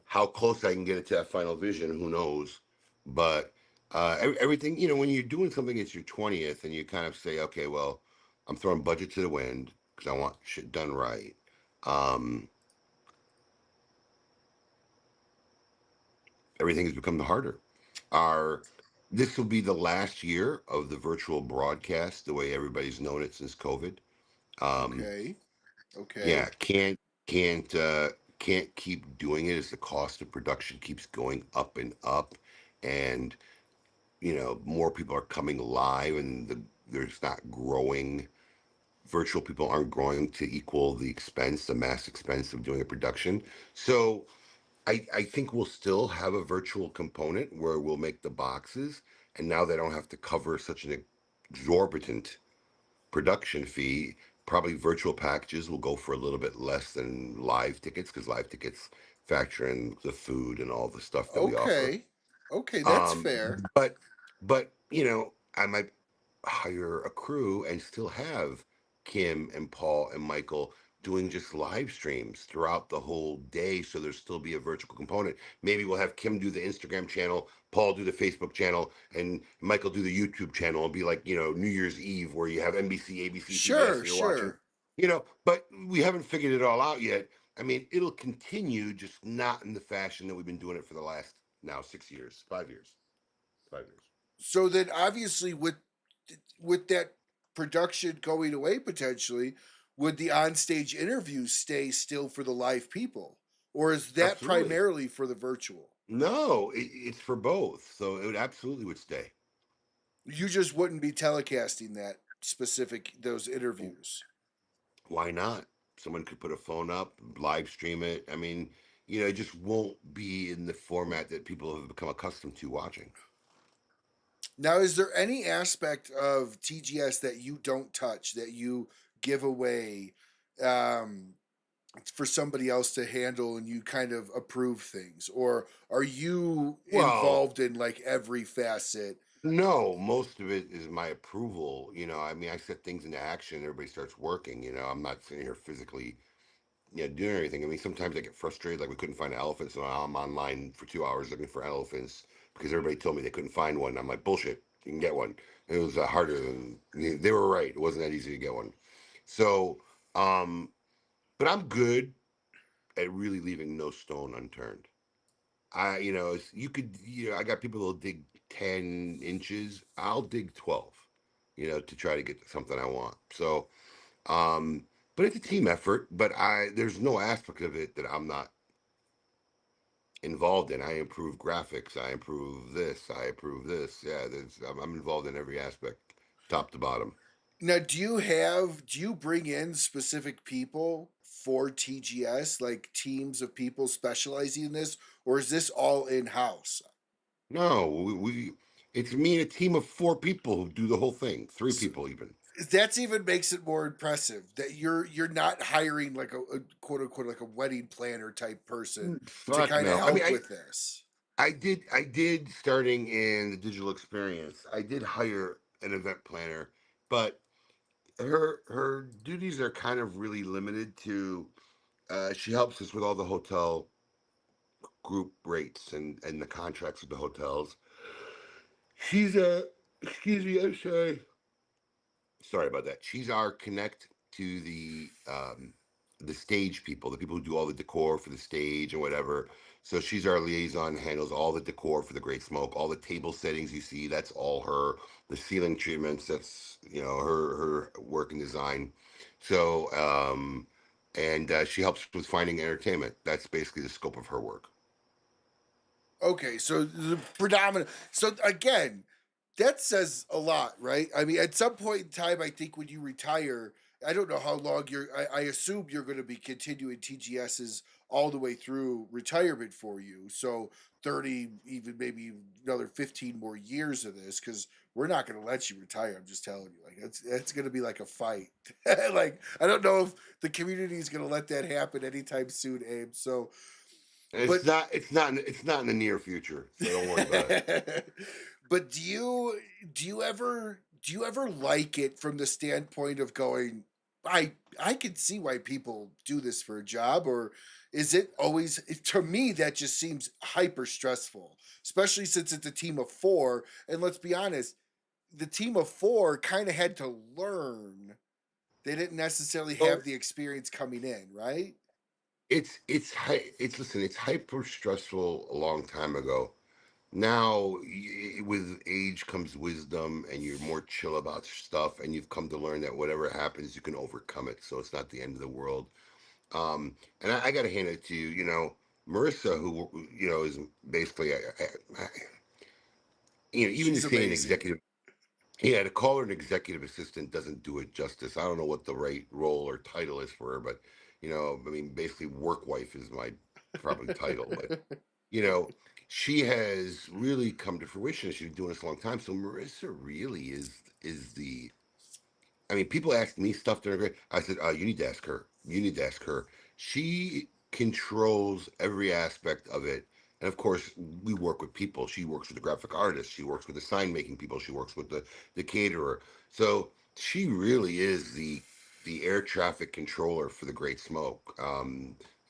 How close I can get it to that final vision, who knows? But everything, when you're doing something, it's your 20th, and you kind of say, okay, well, I'm throwing budget to the wind because I want shit done right. Um, Everything has become harder. Our This will be the last year of the virtual broadcast, the way everybody's known it since COVID. Um, Okay. Okay. yeah, can't keep doing it as the cost of production keeps going up and up, and more people are coming live, and there's not growing. Virtual people aren't growing to equal the mass expense of doing a production. So I think we'll still have a virtual component where we'll make the boxes, and now they don't have to cover such an exorbitant production fee. Probably virtual packages will go for a little bit less than live tickets because live tickets factor in the food and all the stuff that we offer. Okay. Okay, that's Um, fair. but I might hire a crew and still have Kim and Paul and Michael doing just live streams throughout the whole day, so there'll still be a virtual component. Maybe we'll have Kim do the Instagram channel, Paul do the Facebook channel, and Michael do the YouTube channel. It'll be like New Year's Eve where you have NBC, ABC, CBS, Sure, and you're watching. sure. But we haven't figured it all out yet. I mean, it'll continue, just not in the fashion that we've been doing it for the last now 6 years, 5 years, 5 years. So then obviously with that production going away potentially, would the onstage interviews stay still for the live people? Or is that Absolutely. primarily for the virtual? No, it's for both. So it would absolutely would stay. You just wouldn't be telecasting that specific those interviews. Why not? Someone could put a phone up, live stream it. I mean, it just won't be in the format that people have become accustomed to watching. Now, is there any aspect of TGS that you don't touch that you give away um, for somebody else to handle and you kind of approve things? Or are you Well, involved in like every facet? no, most of it is my approval. I mean, I set things into action, everybody starts working. I'm not sitting here physically doing anything. I mean, sometimes I get frustrated, like we couldn't find elephants, and I'm online for 2 hours looking for elephants because everybody told me they couldn't find one. I'm like, bullshit, you can get one. It was harder than they were right. It wasn't that easy to get one. So, but I'm good at really leaving no stone unturned. You could, I got people that'll dig 10 inches. I'll dig 12, to try to get something I want. So, um, but it's a team effort. But there's no aspect of it that I'm not involved in. I improve graphics. I improve this. I improve this. Yeah, I'm involved in every aspect, top to bottom. Now, do you bring in specific people for TGS, like teams of people specializing in this, or is this all in house? No, it's me and a team of 4 people who do the whole thing. 3 people even. That's even makes it more impressive that you're not hiring like a quote unquote like a wedding planner type person to Fuck kind of no. I mean, help with this. I did starting in the digital experience. I did hire an event planner, but her duties are kind of really limited to. She helps us with all the hotel group rates and the contracts with the hotels. She's a excuse me, I'm sorry about that. She's our connect to the stage people, the people who do all the decor for the stage and whatever. So she's our liaison, handles all the decor for the Great Smoke, all the table settings you see. That's all her. The ceiling treatments. That's her work and design. So and she helps with finding entertainment. That's basically the scope of her work. Okay, so the predominant. So again, that says a lot, right? I mean, at some point in time, I think when you retire, I don't know how long you're. I assume you're going to be continuing TGS's all the way through retirement for you. So 30, even maybe another 15 more years of this, because we're not going to let you retire. I'm just telling you, like that's going to be like a fight. Like I don't know if the community is going to let that happen anytime soon, Abe. So And But it's not in the near future, so don't worry about it. but do you ever like it from the standpoint of going, I could see why people do this for a job, or is it always, to me that just seems hyper stressful, especially since it's a team of four, and let's be honest, the team of four kind of had to learn. They didn't necessarily Well, have the experience coming in, right? it's listen, it's hyper stressful a long time ago. Now, with age comes wisdom, and you're more chill about stuff, and you've come to learn that whatever happens, you can overcome it. So it's not the end of the world. And I got to hand it to you. Marissa, who is basically, even to She's say an amazing. executive. Yeah, to call her an executive assistant doesn't do it justice. I don't know what the right role or title is for her, but I mean, basically, work wife is my probably title. But you know, she has really come to fruition. She's been doing this a long time. So Marissa really is the. I mean, people ask me stuff that are great. I said, you need to ask her. You need to ask her. She controls every aspect of it. And of course, we work with people. She works with the graphic artist. She works with the sign making people. She works with the caterer. So she really is the air traffic controller for the Great Smoke.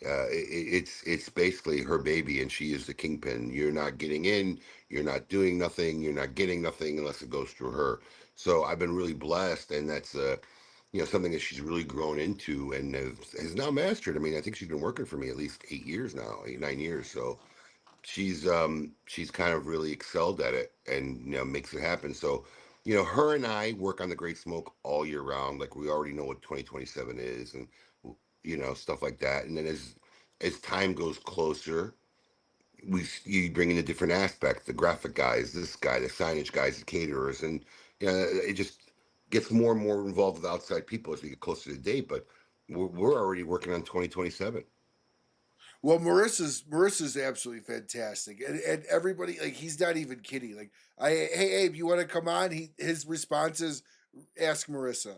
It's basically her baby, and she is the kingpin. You're not getting in. You're not doing nothing. You're not getting nothing unless it goes through her. So I've been really blessed, and that's something that she's really grown into and has now mastered. I mean, I think she's been working for me at least 8 years now, 8 9 years. So she's kind of really excelled at it, and makes it happen. So her and I work on the Great Smoke all year round. Like, we already know what 2027 is, and stuff like that. And then as time goes closer, you bring in a different aspect, the graphic guys, this guy, the signage guys, the caterers, and it just gets more and more involved with outside people as we get closer to the date. But we're already working on 2027. Well, Marissa's absolutely fantastic, and everybody, like, he's not even kidding. Like, hey Abe, you want to come on? His response is, ask Marissa,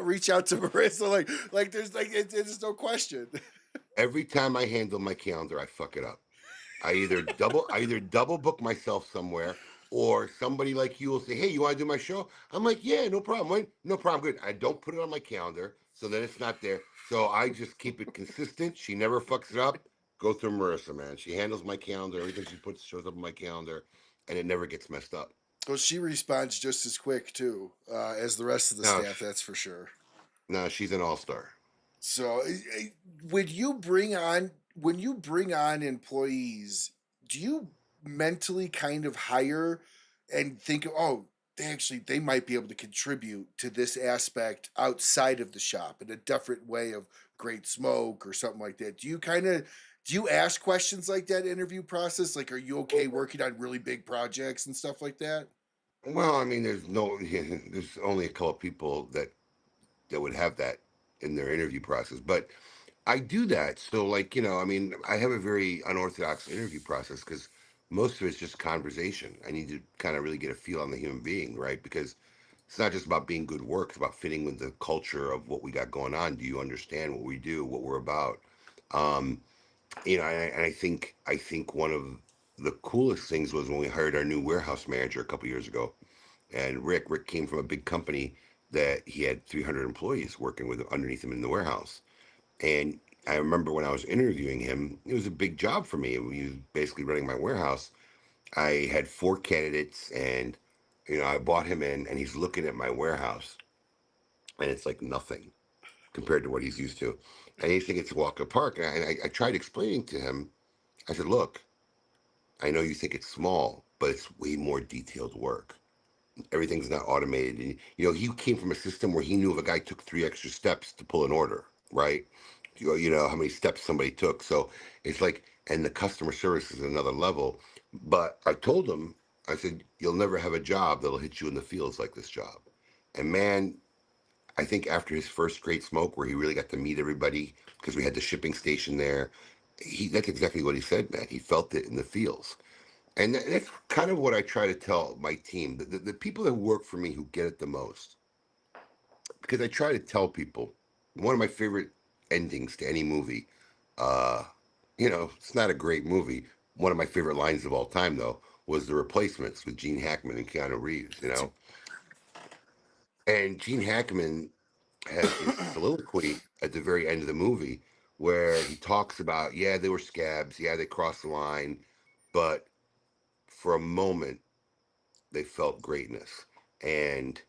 reach out to Marissa. Like there's like it's no question. Every time I handle my calendar, I fuck it up. I either double book myself somewhere, or somebody like you will say, "Hey, you want to do my show?" I'm like, "Yeah, no problem. Wait, no problem. Good." I don't put it on my calendar, so then it's not there. So I just keep it consistent. She never fucks it up. Go through Marissa, man. She handles my calendar. Everything she puts shows up on my calendar, and it never gets messed up. Well, she responds just as quick too as the rest of the No, staff. That's for sure. no, she's an all star. So, when you bring on employees, do you mentally kind of hire and think, oh, they might be able to contribute to this aspect outside of the shop in a different way of great smoke or something like that? Do you ask questions like that interview process? Like, are you okay working on really big projects and stuff like that? Well, I mean, there's only a couple of people that would have that in their interview process, but I do that. So, like, I mean, I have a very unorthodox interview process because most of it's just conversation. I need to kind of really get a feel on the human being, right? Because it's not just about being good work, it's about fitting with the culture of what we got going on. Do you understand what we do, what we're about? Um, and I think one of the coolest things was when we hired our new warehouse manager a couple years ago. And Rick came from a big company that he had 300 employees working with underneath him in the warehouse. And I remember when I was interviewing him, it was a big job for me. He was basically running my warehouse. I had four candidates, and I brought him in, and he's looking at my warehouse, and it's like nothing compared to what he's used to. And he's thinking it's a walk in the park. And I tried explaining to him. I said, "Look, I know you think it's small, but it's way more detailed work. Everything's not automated." And he came from a system where he knew if a guy took three extra steps to pull an order, right? You know how many steps somebody took. So it's like, and the customer service is another level. But I told him, I said, "You'll never have a job that'll hit you in the fields like this job." And man, I think after his first Great Smoke, where he really got to meet everybody because we had the shipping station there, that's exactly what he said, man. He felt it in the fields. And that's kind of what I try to tell my team, the people that work for me who get it the most. Because I try to tell people, one of my favorite endings to any movie, uh, It's not a great movie. One of my favorite lines of all time, though, was The Replacements with Gene Hackman and Keanu Reeves. It's a, And Gene Hackman has this soliloquy at the very end of the movie where he talks about, yeah, they were scabs, yeah, they crossed the line, but for a moment they felt greatness. And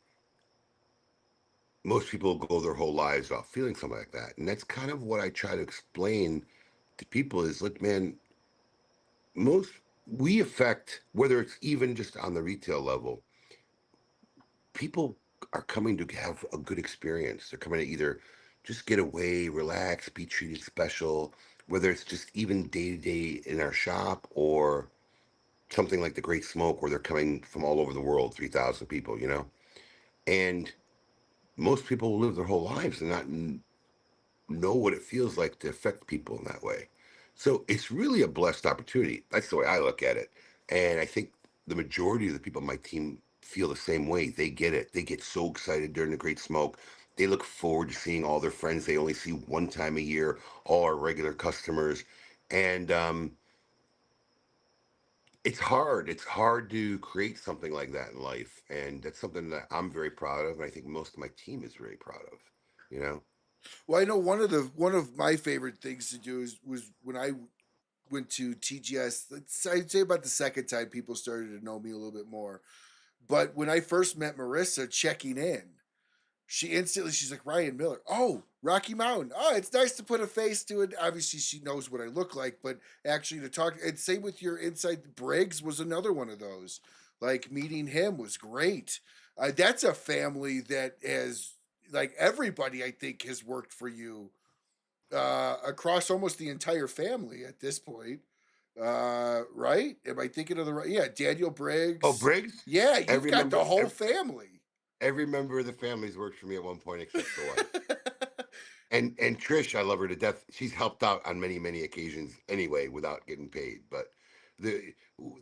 most people go their whole lives off feeling something like that. And that's kind of what I try to explain to people is, look, man, most we affect, whether it's even just on the retail level, people are coming to have a good experience. They're coming to either just get away, relax, be treated special, whether it's just even day to day in our shop or something like the Great Smoke where they're coming from all over the world, 3,000 people. And most people will live their whole lives and not know what it feels like to affect people in that way. So it's really a blessed opportunity. That's the way I look at it. And I think the majority of the people on my team feel the same way. They get it. They get so excited during the Great Smoke. They look forward to seeing all their friends they only see one time a year, all our regular customers. And it's hard. It's hard to create something like that in life. And that's something that I'm very proud of. And I think most of my team is very proud of, you know? well, I know one of my favorite things to do was when I went to TGS. I'd say about the second time people started to know me a little bit more. But when I first met Marissa checking in, she's like, Ryan Miller. Oh, Rocky Mountain. Oh, it's nice to put a face to it. Obviously, she knows what I look like, but actually to talk, and same with your inside. Briggs was another one of those. Like meeting him was great. That's a family that has, like, everybody I think has worked for you across almost the entire family at this point. Right? Am I thinking of the right? Yeah, Daniel Oh, Briggs. Briggs? Yeah, you've Every got member, the whole family. every member of the family's worked for me at one point except the wife. And Trish, I love her to death. She's helped out on many, many occasions anyway without getting paid. But the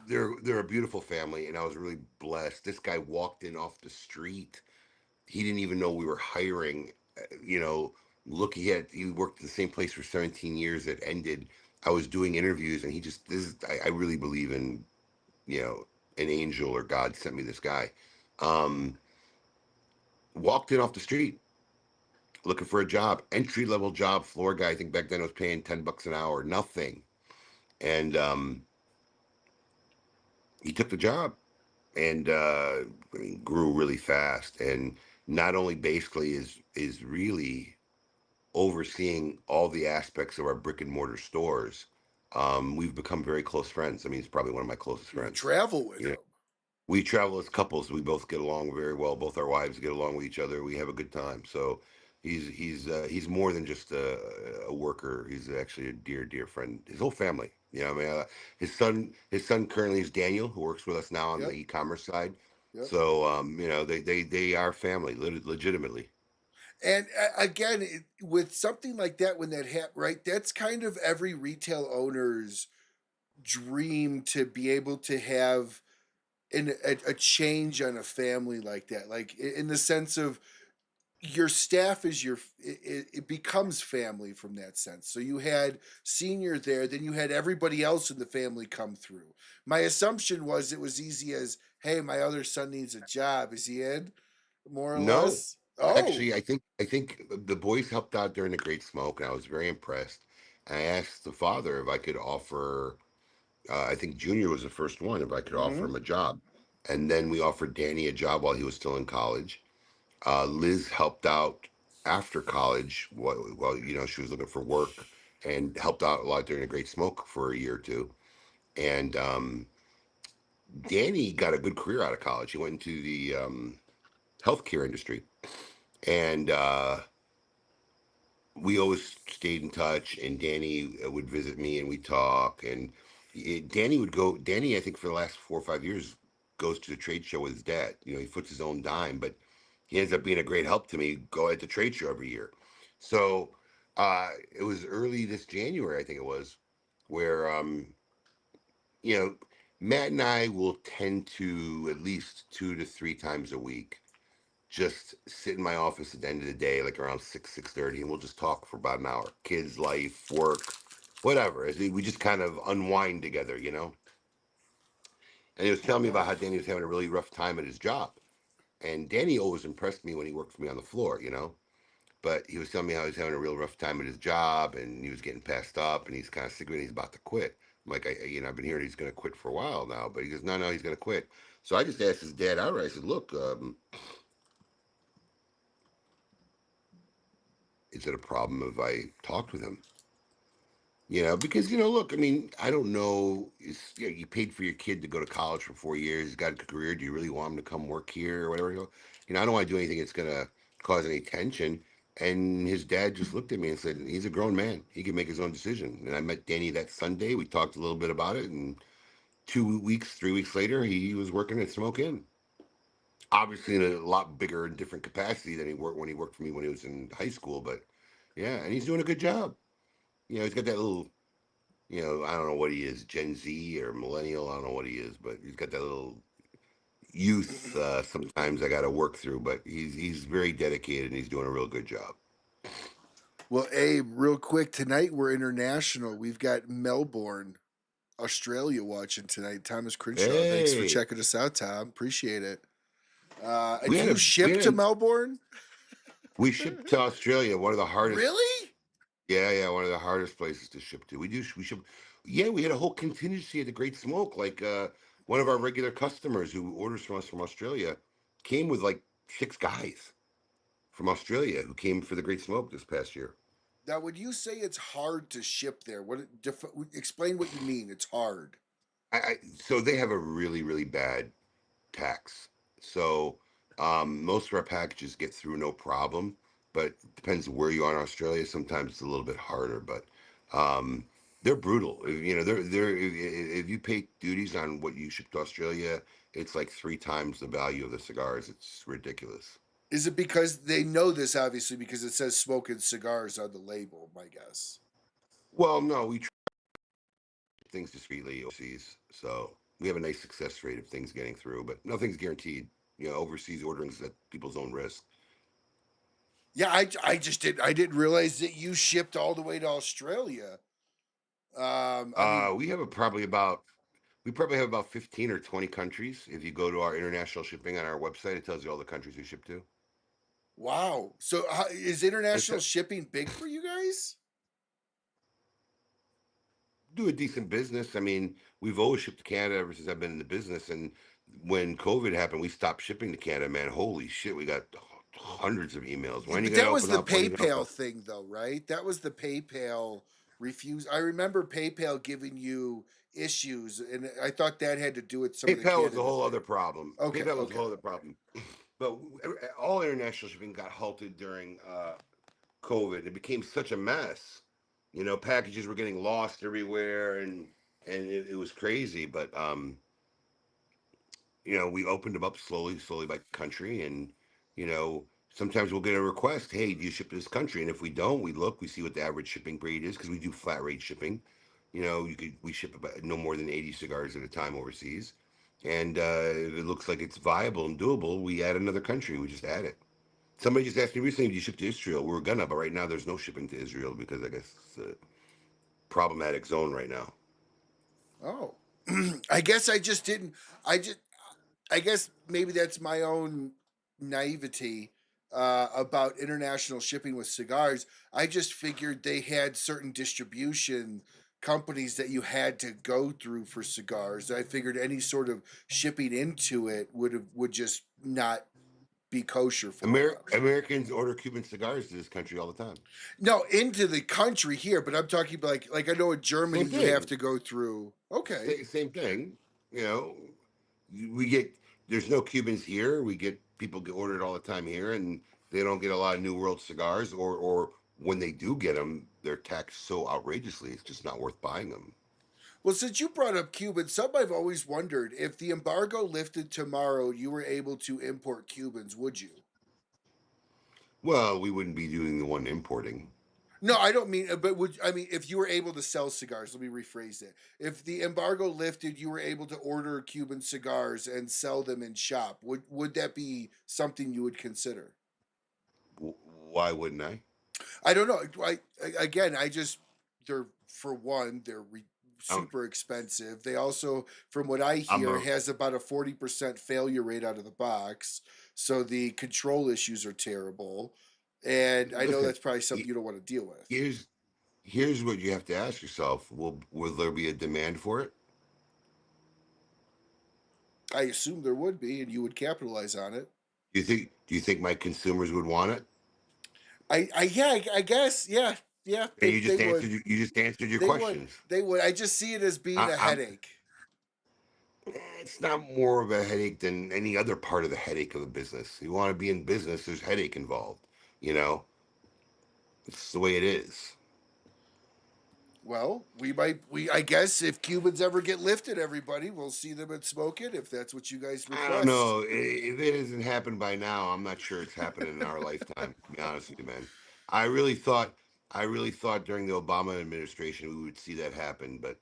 they're a beautiful family, and I was really blessed. This guy walked in off the street. He didn't even know we were hiring. You know, look, he worked at the same place for 17 years. That ended. I was doing interviews, and he just this is I really believe in you know an angel or God sent me this guy. Um, Walked in off the street looking for a job, entry level job, floor guy. I think back then it was paying $10 an hour, nothing. And he took the job and I mean, grew really fast. And not only basically is really overseeing all the aspects of our brick and mortar stores. We've become very close friends. I mean, he's probably one of my closest You friends. travel with You know, him. we travel as couples. We both get along very well. Both our wives get along with each other. We have a good time. So he's more than just a worker. He's actually a dear friend. His whole family. I mean, his son currently is Daniel, who works with us now on the Yep, e-commerce side. yep. So they are family, legitimately. And again, with something like that, when that happens, right? That's kind of every retail owner's dream to be able to have a change on a family like that. Like in the sense of your staff is it becomes family from that sense. So you had senior there, then you had everybody else in the family come through. My assumption was it was easy as, hey, my other son needs a job. Is he in? More or No, less. Oh. actually, I think the boys helped out during the Great Smoke, and I was very impressed. I asked the father if I could offer. I think Junior was the first one. If I could offer Mm-hmm. him a job, and then we offered Danny a job while he was still in college. Liz helped out after college while she was looking for work and helped out a lot during the Great Smoke for a year or two. And Danny got a good career out of college. He went into the healthcare industry, and we always stayed in touch. And Danny would visit me, and we talk. And Danny would go. Danny, I think for the last 4 or 5 years, goes to the trade show with his dad. He puts his own dime, but he ends up being a great help to me. Go at the trade show every year. So it was early this January, I think it was, where you know Matt and I will tend to at least 2 to 3 times a week just sit in my office at the end of the day, like around 6:30, and we'll just talk for about an hour. Kids, life, work, whatever. We just kind of unwind together, you know. And he was telling me about Oh, how Danny was having a really rough time at his job. And Danny always impressed me when he worked for me on the floor, you know. But he was telling me how he's having a real rough time at his job, and he was getting passed up, and he's kind of sick of it. He's about to quit. I'm like, I've been hearing he's going to quit for a while now, but he goes, no, he's going to quit. So I just asked his dad outright. I said, look, is it a problem if I talked with him? You know, because look, I mean, I don't know. You paid for your kid to go to college for 4 years. He's got a career. Do you really want him to come work here or whatever? I don't want to do anything that's gonna cause any tension. And his dad just looked at me and said, "He's a grown man. He can make his own decision." And I met Danny that Sunday. We talked a little bit about it, and 2 weeks, 3 weeks later, he was working at Smoke Inn. Obviously, in a lot bigger and different capacity than he worked when he worked for me when he was in high school. But yeah, and he's doing a good job. He's got that little I don't know what he is, Gen Z or millennial. I don't know what he is, but he's got that little youth. Sometimes I got to work through, but he's very dedicated and he's doing a real good job. well, Abe, real quick, tonight we're international. We've got Melbourne, Australia watching tonight. Thomas Crenshaw. Thanks for Hey, checking us out, Tom. Appreciate it. we Do had you a we ship to had Melbourne? we shipped to Australia. One of the hardest. Really? Yeah, one of the hardest places to ship to. We ship. Yeah, we had a whole contingency at the Great Smoke. Like one of our regular customers who orders from us from Australia came with like 6 guys from Australia who came for the Great Smoke this past year. Now, when you say it's hard to ship there, explain what you mean? It's hard. So they have a really really bad tax. So most of our packages get through no problem, but it depends where you are in Australia. Sometimes it's a little bit harder, but um, they're brutal. If you pay duties on what you ship to Australia, it's like 3 times the value of the cigars. It's ridiculous. Is it because they know this, obviously, because it says smoking cigars on the label, my guess? Well, no, we treat things discreetly overseas, so we have a nice success rate of things getting through, but nothing's guaranteed. Overseas orderings at people's own risk. Yeah, I didn't realize that you shipped all the way to Australia. I mean, We have we probably have about 15 or 20 countries. If you go to our international shipping on our website, it tells you all the countries we ship to. wow. So is It's international shipping big for you guys? do a decent business. I mean, we've always shipped to Canada ever since I've been in the business. And when COVID happened, we stopped shipping to Canada, man. Holy shit, we got hundreds of emails. Yeah, When are you but going to that was open the up? When are you going to open PayPal up? thing, though, right? That was the PayPal refuse. I remember PayPal giving you issues, and I thought that had to do with some of the PayPal was a Canada whole other thing. problem. Okay, PayPal was a okay. whole other problem. But all international shipping got halted during COVID. It became such a mess. Packages were getting lost everywhere, and it was crazy. But we opened them up slowly, slowly by country, and sometimes we'll get a request. Hey, do you ship to this country? And if we don't, we look, we see what the average shipping rate is because we do flat rate shipping. We ship about no more than 80 cigars at a time overseas. And if it looks like it's viable and doable, we add another country. We just add it. Somebody just asked me recently, do you ship to Israel? We were gonna, but right now there's no shipping to Israel because I guess it's a problematic zone right now. Oh, I guess I just didn't. I just, I guess maybe that's my own naivety about international shipping with cigars. I just figured they had certain distribution companies that you had to go through for cigars. I figured any sort of shipping into it would just not be kosher for them. Americans order Cuban cigars to this country all the time. No, into the country here, but I'm talking about like I know in Germany Same you have thing. to go through. Okay. Same thing. You know, we get there's no Cubans here. We get people get ordered all the time here, and they don't get a lot of New World cigars, or when they do get them, they're taxed so outrageously, it's just not worth buying them. Well, since you brought up Cubans, something I've always wondered if the embargo lifted tomorrow, you were able to import Cubans, would you? Well, we wouldn't be doing the one importing. No, I don't mean, but would I mean if you were able to sell cigars? Let me rephrase it. If the embargo lifted, you were able to order Cuban cigars and sell them in shop. Would that be something you would consider? Why wouldn't I? I don't know. Again, I just they're for one, I'm, super expensive. They also, from what I I'm hear, a has about a 40% failure rate out of the box. So the control issues are terrible. And I know listen. that's probably something he- you don't want to deal with. Here's here's what you have to ask yourself: Will there be a demand for it? I assume there would be, and you would capitalize on it. Do you think my consumers would want it? Yeah, I guess, yeah, yeah, And you they just would, answered you just answered your they would, questions. they would. I just see it as being a I'm headache. It's not more of a headache than any other part of the headache of the business. You want to be in business, there's headache involved. You know, it's the way it is. Well, I guess if Cubans ever get lifted, everybody, we'll see them and smoke it if that's what you guys I don't request. know if it hasn't happened by now. I'm not sure it's happening in our lifetime. To be honest with you, man, I really thought, I really thought during the Obama administration we would see that happen, but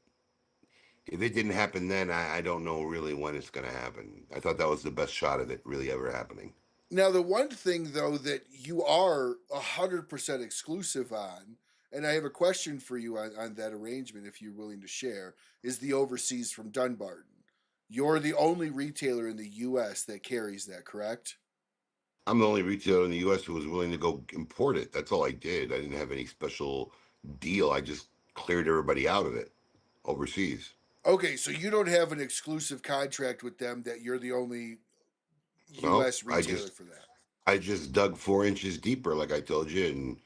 if it didn't happen then, I don't know really when it's going to happen. I thought that was the best shot of it really ever happening. Now, the one thing though that you are 100% exclusive on, and I have a question for you on that arrangement, if you're willing to share, is the overseas from Dunbarton. You're the only retailer in the U.S. that carries that, correct? I'm the only retailer in the U.S. who was willing to go import it. That's all I did. I didn't have any special deal. I just cleared everybody out of it overseas. Okay, so you don't have an exclusive contract with them that you're the only No, U.S. retailer for that. I just dug 4 inches deeper, like I told you, and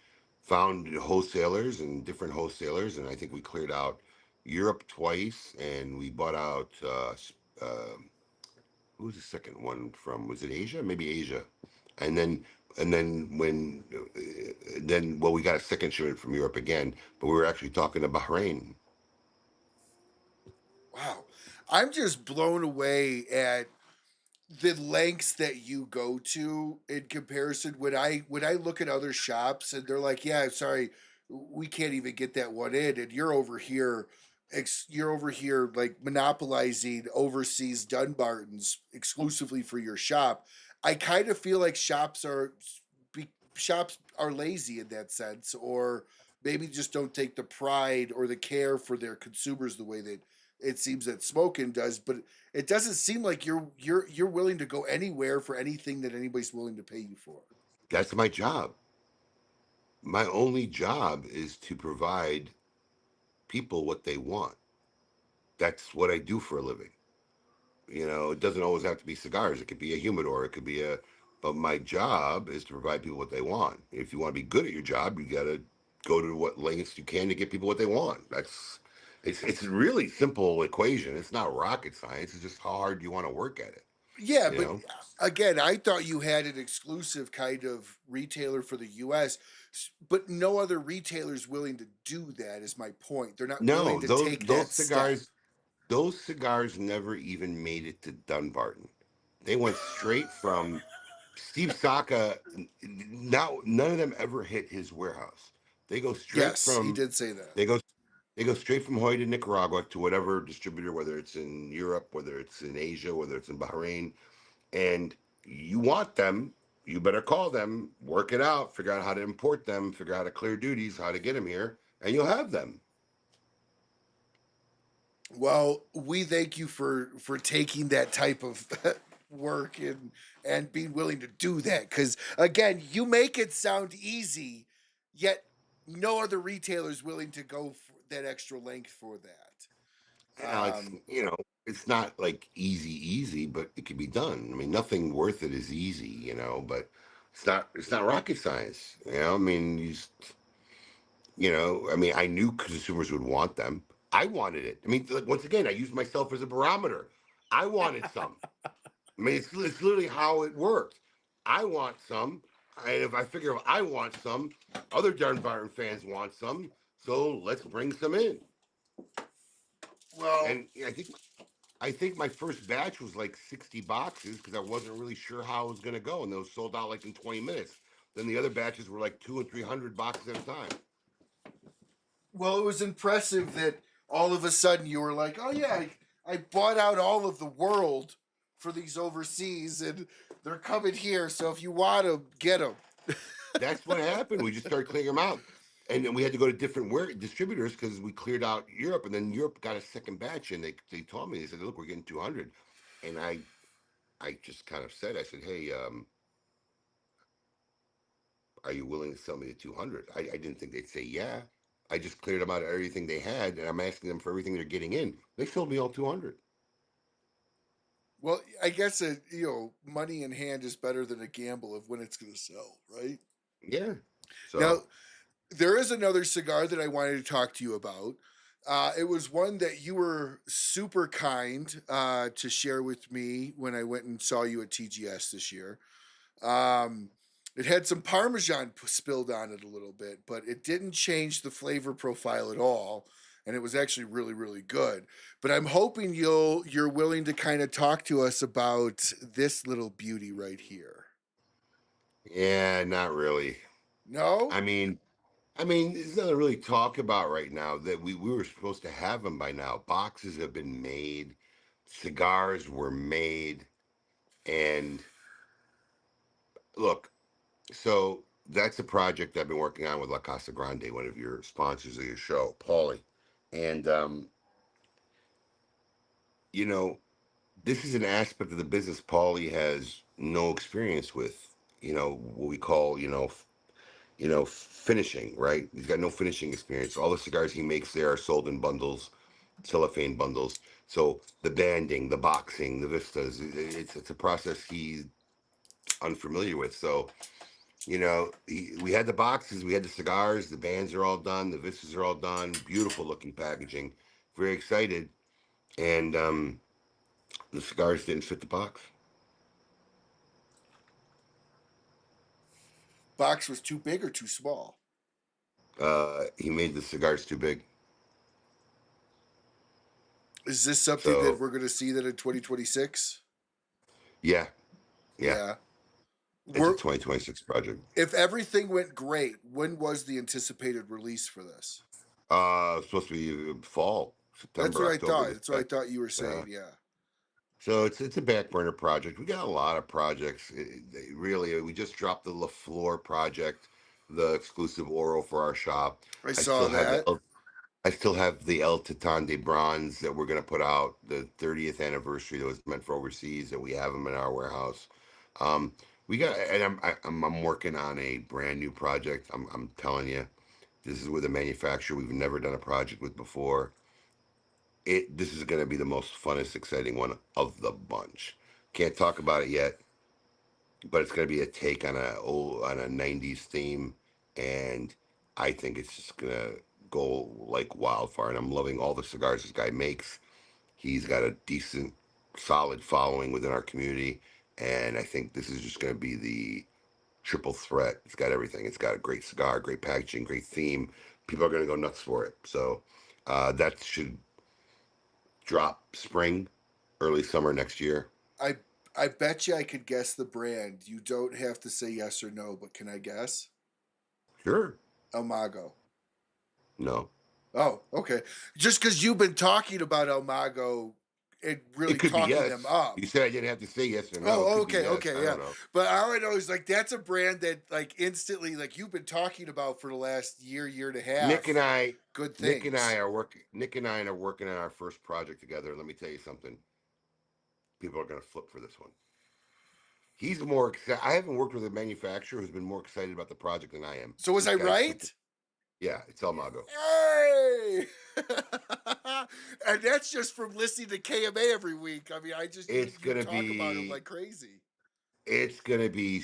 found wholesalers and different wholesalers, and I think we cleared out Europe twice, and we bought out who was the second one from? Was it Asia? Maybe Asia, and then when then well, we got a second shipment from Europe again, but we were actually talking to Bahrain. Wow. I'm just blown away at the lengths that you go to in comparison when I look at other shops and they're like, yeah, sorry, we can't even get that one in, and you're over here like monopolizing overseas Dunbartons exclusively for your shop. I kind of feel like shops are lazy in that sense, or maybe just don't take the pride or the care for their consumers the way that it seems that Smokin does. But it doesn't seem like you're willing to go anywhere for anything that anybody's willing to pay you for. That's my job. My only job is to provide people what they want. That's what I do for a living. It doesn't always have to be cigars. It could be a humidor. It could be but my job is to provide people what they want. If you want to be good at your job, you got to go to what lengths you can to get people what they want. It's a really simple equation. It's not rocket science. It's just how hard you want to work at it. Yeah, You but know? again, I thought you had an exclusive kind of retailer for the US, but no other retailer's willing to do that is my point. They're not willing No, to those take those that step. cigars, those cigars never even made it to Dunbarton. They went straight from Steve Saka. Now, none of them ever hit his warehouse. They go straight Yes, he from did say that. they go they go straight from Hoy to Nicaragua to whatever distributor, whether it's in Europe, whether it's in Asia, whether it's in Bahrain, and you want them. You better call them, work it out, figure out how to import them, figure out how to clear duties, how to get them here, and you'll have them. Well, we thank you for taking that type of work and being willing to do that, cuz again, you make it sound easy, yet no other retailer is willing to go for that extra length for that. Now it's Um you know it's not like easy, but it can be done. I mean, nothing worth it is easy, but it's not rocket science. I mean, I mean, I knew consumers would want them. I wanted it. I mean, like, once again, I used myself as a barometer. I wanted some. I mean, it's literally how it worked. I want some, and if I figure if I want some, other Dunbarton fans want some. So let's bring some in. well, And yeah, I think my first batch was like 60 boxes because I wasn't really sure how it was going to go, and those sold out like in 20 minutes. Then the other batches were like 200 and 300 boxes at a time. Well, it was impressive that all of a sudden you were like, "Oh yeah, I bought out all of the world for these overseas, and they're coming here. So if you want them, get them." That's what happened. We just started clearing them out. and then we had to go to different distributors because we cleared out Europe, and then Europe got a second batch, and they told me, they said, look, we're getting 200, and I just kind of said, I said, hey, are you willing to sell me the 200? I didn't think they'd say yeah. I just cleared them out of everything they had, and I'm asking them for everything they're getting in. They sold me all 200. Well, I guess money in hand is better than a gamble of when it's going to sell, right? Yeah. Now, So there is another cigar that I wanted to talk to you about. It was one that you were super kind to share with me when I went and saw you at TGS this year. Um, it had some Parmesan spilled on it a little bit, but it didn't change the flavor profile at all, and it was actually really, really good. But I'm hoping you're willing to kind of talk to us about this little beauty right here. yeah, not really. No, I mean, there's nothing to really talk about right now. That we were supposed to have them by now. Boxes have been made, cigars were made, and look. So that's a project I've been working on with La Casa Grande, one of your sponsors of your show, Paulie, and you know, this is an aspect of the business Paulie has no experience with. What we call finishing. Right? He's got no finishing experience. All the cigars he makes there are sold in bundles, cellophane bundles. So the banding, the boxing, the vistas, it's a process he's unfamiliar with. So we had the boxes, we had the cigars, the bands are all done, the vistas are all done, beautiful looking packaging, very excited, and the cigars didn't fit the box. box was too big or too small. He made the cigars too big. Is this something that So we're going to see that in 2026? yeah, yeah, Yeah. it's a We're 2026 project. If everything went great, when was the anticipated release for this? It's supposed to be fall, That's September, what I October. thought. That's what I thought you were saying. Yeah. So it's a back burner project. We got a lot of projects. Really, we just dropped the LaFleur project, the exclusive oral for our shop. I I saw still have that. the El Titan de Bronze that we're gonna put out the 30th anniversary that was meant for overseas, that we have them in our warehouse. Um, we got, and I'm working on a brand new project. I'm telling you, this is with a manufacturer we've never done a project with before. This is gonna be the most funnest, exciting one of the bunch. Can't talk about it yet, but it's gonna be a take on a '90s theme, and I think it's just gonna go like wildfire. And I'm loving all the cigars this guy makes. He's got a decent, solid following within our community, and I think this is just gonna be the triple threat. It's got everything. It's got a great cigar, great packaging, great theme. People are gonna go nuts for it. So that should drop spring, early summer next year. I I bet you I could guess the brand. You don't have to say yes or no, but can I guess? Sure. El Mago. No. Oh, okay. Just because you've been talking about El Mago and It really could be talking them yes. up. You said I didn't have to say yes or no. It Oh, could be okay, yes. okay, I yeah. don't know. But all I know is like that's a brand that like instantly like you've been talking about for the last year and a Nick and half. I, Good Nick and I things. are working. Nick and I are working on our first project together. Let me tell you something. People are going to flip for this one. He's more excited. I haven't worked with a manufacturer who's been more excited about the project than I am. So was This I guy's super. right? Yeah, it's El Mago. Hey! And that's just from listening to KMA every week. I mean, I just It's you gonna talk about him be. like crazy. It's gonna be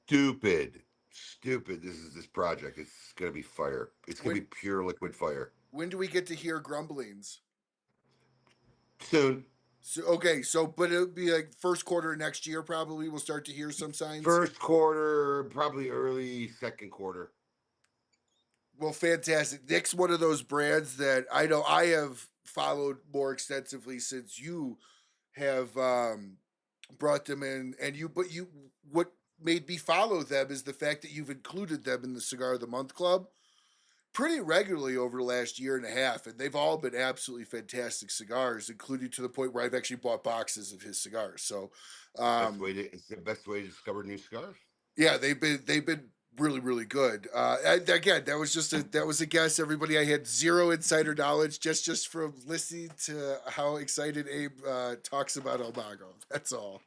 stupid. Stupid. This project. It's gonna be fire. It's gonna be When pure liquid fire. when do we get to hear grumblings? Soon. So okay, so but it'll be like first quarter next year probably we'll start to hear some signs. First quarter, probably early second quarter. Well, fantastic. Nick's one of those brands that I know I have followed more extensively since you have brought them in, and you what made me follow them is the fact that you've included them in the Cigar of the Month Club pretty regularly over the last year and a half, and they've all been absolutely fantastic cigars, including to the point where I've actually bought boxes of his cigars. So, It's the best way to discover new cigars. yeah, they've been really, really good. Again, that was a guess. Everybody, I had zero insider knowledge just from listening to how excited Abe talks about Almago. That's all.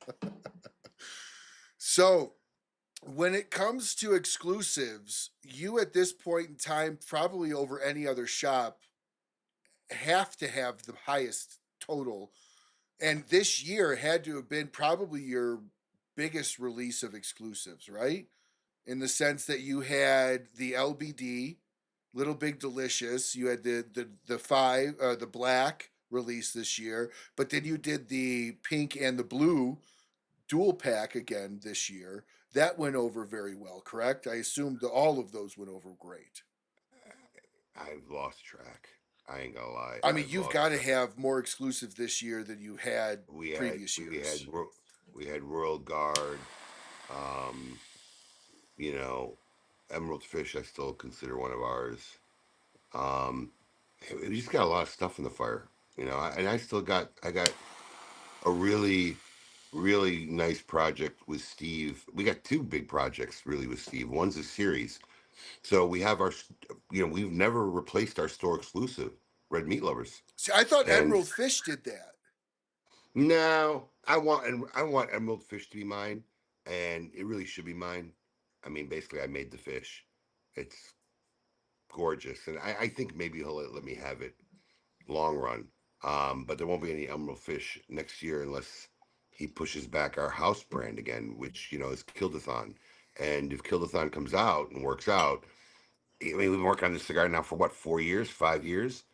So when it comes to exclusives, you at this point in time, probably over any other shop, have to have the highest total. And this year had to have been probably your biggest release of exclusives, right? In the sense that you had the LBD, Little Big Delicious, you had the black release this year, but then you did the pink and the blue dual pack again this year. That went over very well, correct? I assumed all of those went over great. I've lost track. I ain't gonna lie. I mean, I've you've lost got to track. have more exclusive this year than you had We had previous we had years. Ro- we had Royal Guard. Um, you know, Emerald Fish. I still consider one of ours. Um, we just got a lot of stuff in the fire. And I got a really nice project with Steve. We got two big projects really with Steve. One's a series. So we have we've never replaced our store exclusive Red Meat Lovers. See, I thought And Emerald Fish did that. no, I want Emerald Fish to be mine, and it really should be mine. I mean, basically, I made the fish. It's gorgeous, and I think maybe he'll let me have it long run. But there won't be any Emerald Fish next year unless he pushes back our house brand again, which is Kildathon. And if Kildathon comes out and works out, I mean, we've been working on this cigar now for what, 4 years, 5 years,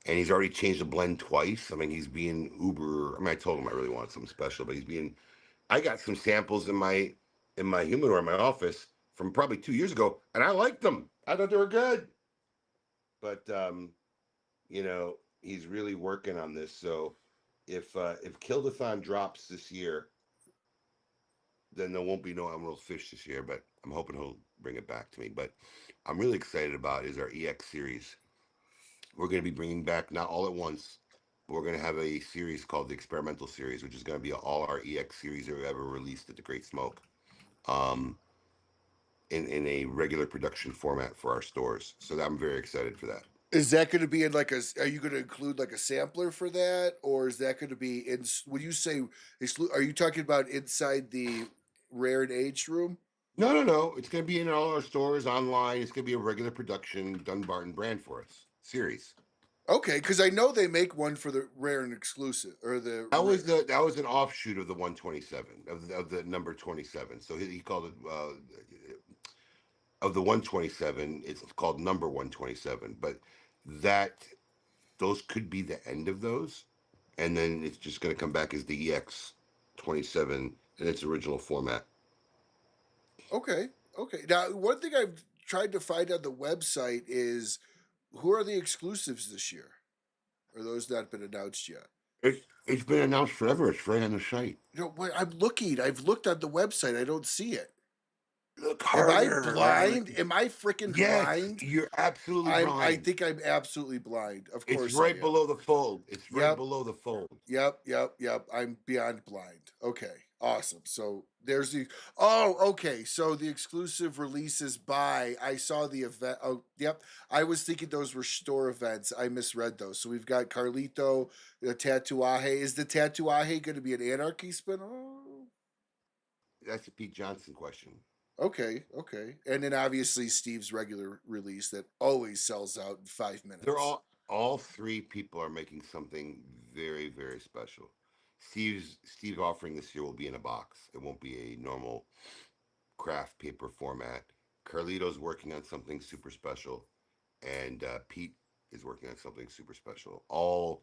and he's already changed the blend twice. I mean, he's being uber. I mean, I told him I really wanted something special, but he's being. I got some samples in my humidor in my office from probably 2 years ago, and I liked them. I thought they were good, but he's really working on this. So if Kildathon drops this year, then there won't be no Emerald Fish this year. But I'm hoping he'll bring it back to me. But I'm really excited about is our EX series. We're going to be bringing back not all at once. But we're going to have a series called the Experimental Series, which is going to be all our EX series that we ever released at the Great Smoke, um, in a regular production format for our stores. So I'm very excited for that. Is that going to be in like a? Are you going to include like a sampler for that, or is that going to be in? When you say, are you talking about inside the rare and aged room? No, no, no. It's going to be in all our stores online. It's going to be a regular production Dunbarton brand for us series. Okay, because I know they make one for the rare and exclusive, or the That was an offshoot of the 127 of the number 27. So he called it of the 127. It's called number 127. But that those could be the end of those, and then it's just going to come back as the EX 27 in its original format. Okay, okay. Now, one thing I've tried to find on the website is who are the exclusives this year? Or those not been announced yet? It's been announced forever. It's right on the site. I'm looking. I've looked on the website. I don't see it. Look Am I harder, Riley. blind? Am I freaking Yes, blind? you're absolutely I blind. think I'm absolutely blind. Of It's course I right am. below the fold. It's right Yep. below the fold. Yep. I'm beyond blind. Okay. Awesome. So there's the okay. So the exclusive releases by I saw the event. Oh, yep. I was thinking those were store events. I misread those. So we've got Carlito, the Tatuaje. Is the Tatuaje going to be an Anarchy spin? Oh, That's a Pete Johnson question. okay. And then obviously Steve's regular release that always sells out in 5 minutes. They're all three people are making something very, very special. Steve's offering this year will be in a box. It won't be a normal craft paper format. Carlito's working on something super special, and Pete is working on something super special. All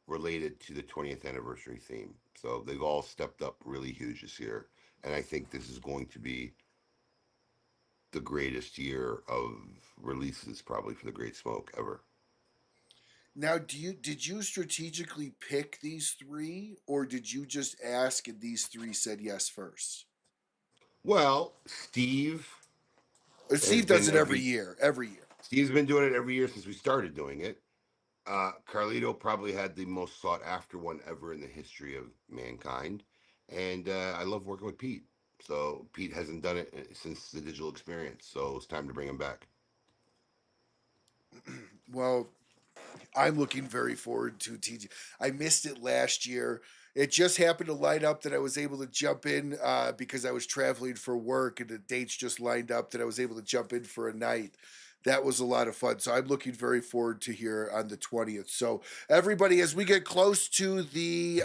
related to the 20th anniversary theme. So they've all stepped up really huge this year. And I think this is going to be the greatest year of releases probably for the Great Smoke ever. Now, did you strategically pick these three, or did you just ask and these three said yes first? Well, has Steve does been it every every year, every year. Steve's been doing it every year since we started doing it. Carlito probably had the most sought after one ever in the history of mankind, and I love working with Pete. So Pete hasn't done it since the digital experience. So it's time to bring him back. Well, I'm looking very forward to TG. I missed it last year. It just happened to line up that I was able to jump in because I was traveling for work and the dates just lined up that I was able to jump in for a night. That was a lot of fun. So I'm looking very forward to here on the 20th. So everybody, as we get close to the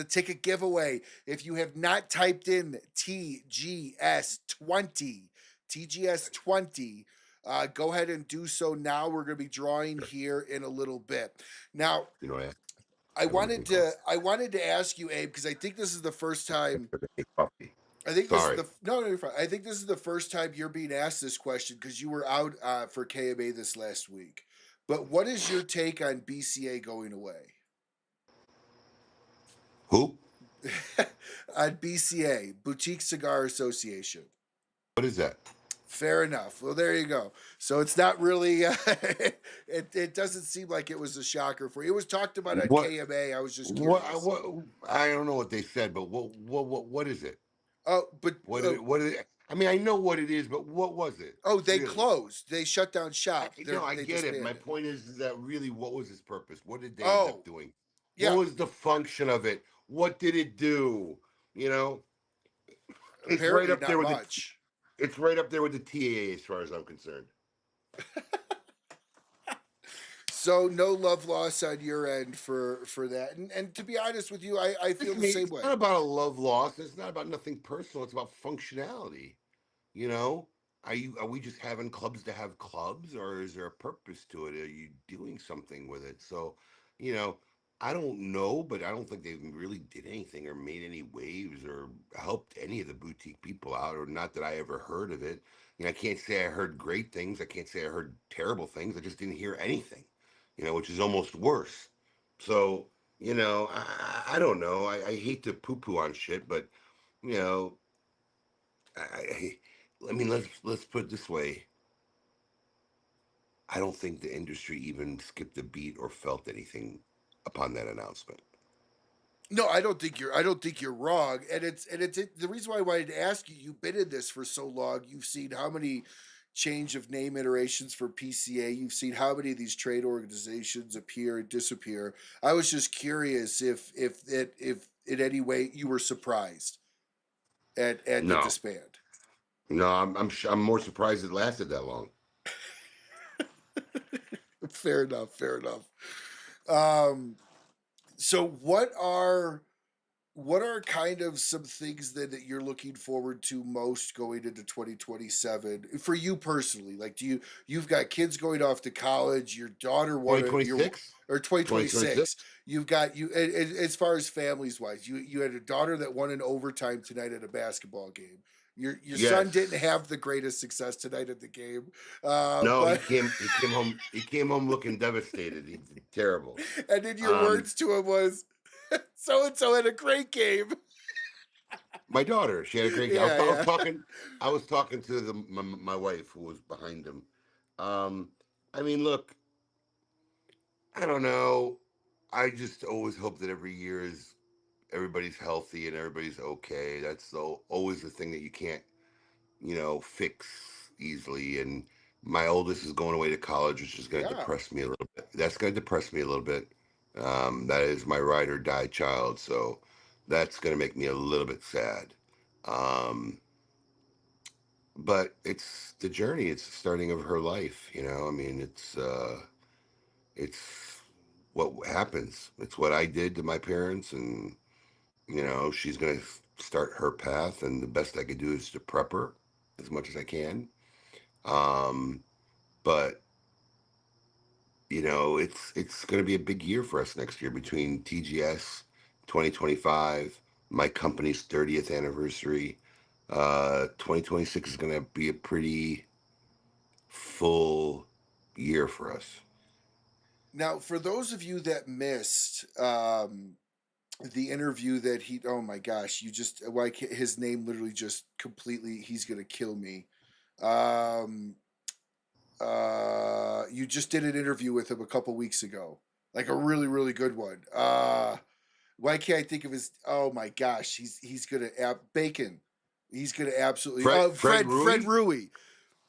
ticket giveaway, if you have not typed in TGS20, go ahead and do so now. We're going to be drawing here in a little bit. Now, You know, I I don't wanted drink to coffee. I wanted to ask you, Abe, because I think this is the first time. Coffee. I think this is Sorry. the no, no, you're fine. I think this is the first time you're being asked this question because you were out for KMA this last week. But what is your take on BCA going away? Who? On BCA, Boutique Cigar Association. What is that? Fair enough. Well, there you go. So it's not really. It doesn't seem like it was a shocker for you. It was talked about on What? KMA. I was just What? curious. What? I don't know what they said, but what is it? Oh, but What is it? What is it? I mean, I know what it is, but what was it? oh, they Really? closed. They shut down shop. No, I They get it. My disbanded. point is that really, what was its purpose? What did they end up Oh, doing? What yeah. was the function of it? What did it do? You know, it's right Apparently up there not with the. much. It's right up there with the TAA, as far as I'm concerned. So no love loss on your end for that. And to be honest with you, I feel Listen, the to me, same it's way. not about a love loss. It's not about nothing personal. It's about functionality. You know, are we just having clubs to have clubs, or is there a purpose to it? Are you doing something with it? So, you know, I don't know, but I don't think they really did anything or made any waves or helped any of the boutique people out, or not that I ever heard of it. You know, I can't say I heard great things. I can't say I heard terrible things. I just didn't hear anything. You know, which is almost worse. So, I don't know. I hate to poo poo on shit, but you know, I, I mean, let's put it this way. I don't think the industry even skipped a beat or felt anything upon that announcement. No, I don't think you're wrong. And it's the reason why I wanted to ask you. You've been in this for so long. You've seen how many change of name iterations for PCA. You've seen how many of these trade organizations appear and disappear. I was just curious if in any way you were surprised at the No, disband. no, I'm more surprised it lasted that long. Fair enough. Fair enough. Um, so what are kind of some things that you're looking forward to most going into 2027 for you personally? Like, you've got kids going off to college, your daughter wanted your 2026, or 2026. 2026. You've got as far as families wise, you had a daughter that won in overtime tonight at a basketball game. Your son didn't Yes. have the greatest success tonight at the game, No, he but came. He came home. He came home looking devastated. He terrible. and then your Um, words to him was, "So and so had a great game." my daughter, she had a great. Yeah, I was yeah. talking. I was talking to my wife who was behind him. Um, I mean, look, I don't know. I just always hope that every year is everybody's healthy and everybody's okay. That's always the thing that you can't, fix easily. And my oldest is going away to college, which is going to Yeah. depress me a little bit. That's going to depress me a little bit. That is my ride or die child, so that's going to make me a little bit sad. Um, but it's the journey. It's the starting of her life. I mean, it's what happens. It's what I did to my parents, and she's going to start her path, and the best I could do is to prep her as much as I can. Um, but it's going to be a big year for us next year between TGS 2025, my company's 30th anniversary. 2026 is going to be a pretty full year for us. Now, for those of you that missed the interview that he, oh my gosh, you just like his name literally just completely. He's gonna kill me. Um, you just did an interview with him a couple weeks ago, like a really good one. Why can't I think of his? Oh my gosh, he's gonna Bacon. He's going to absolutely. Fred Fred Rui. Rui.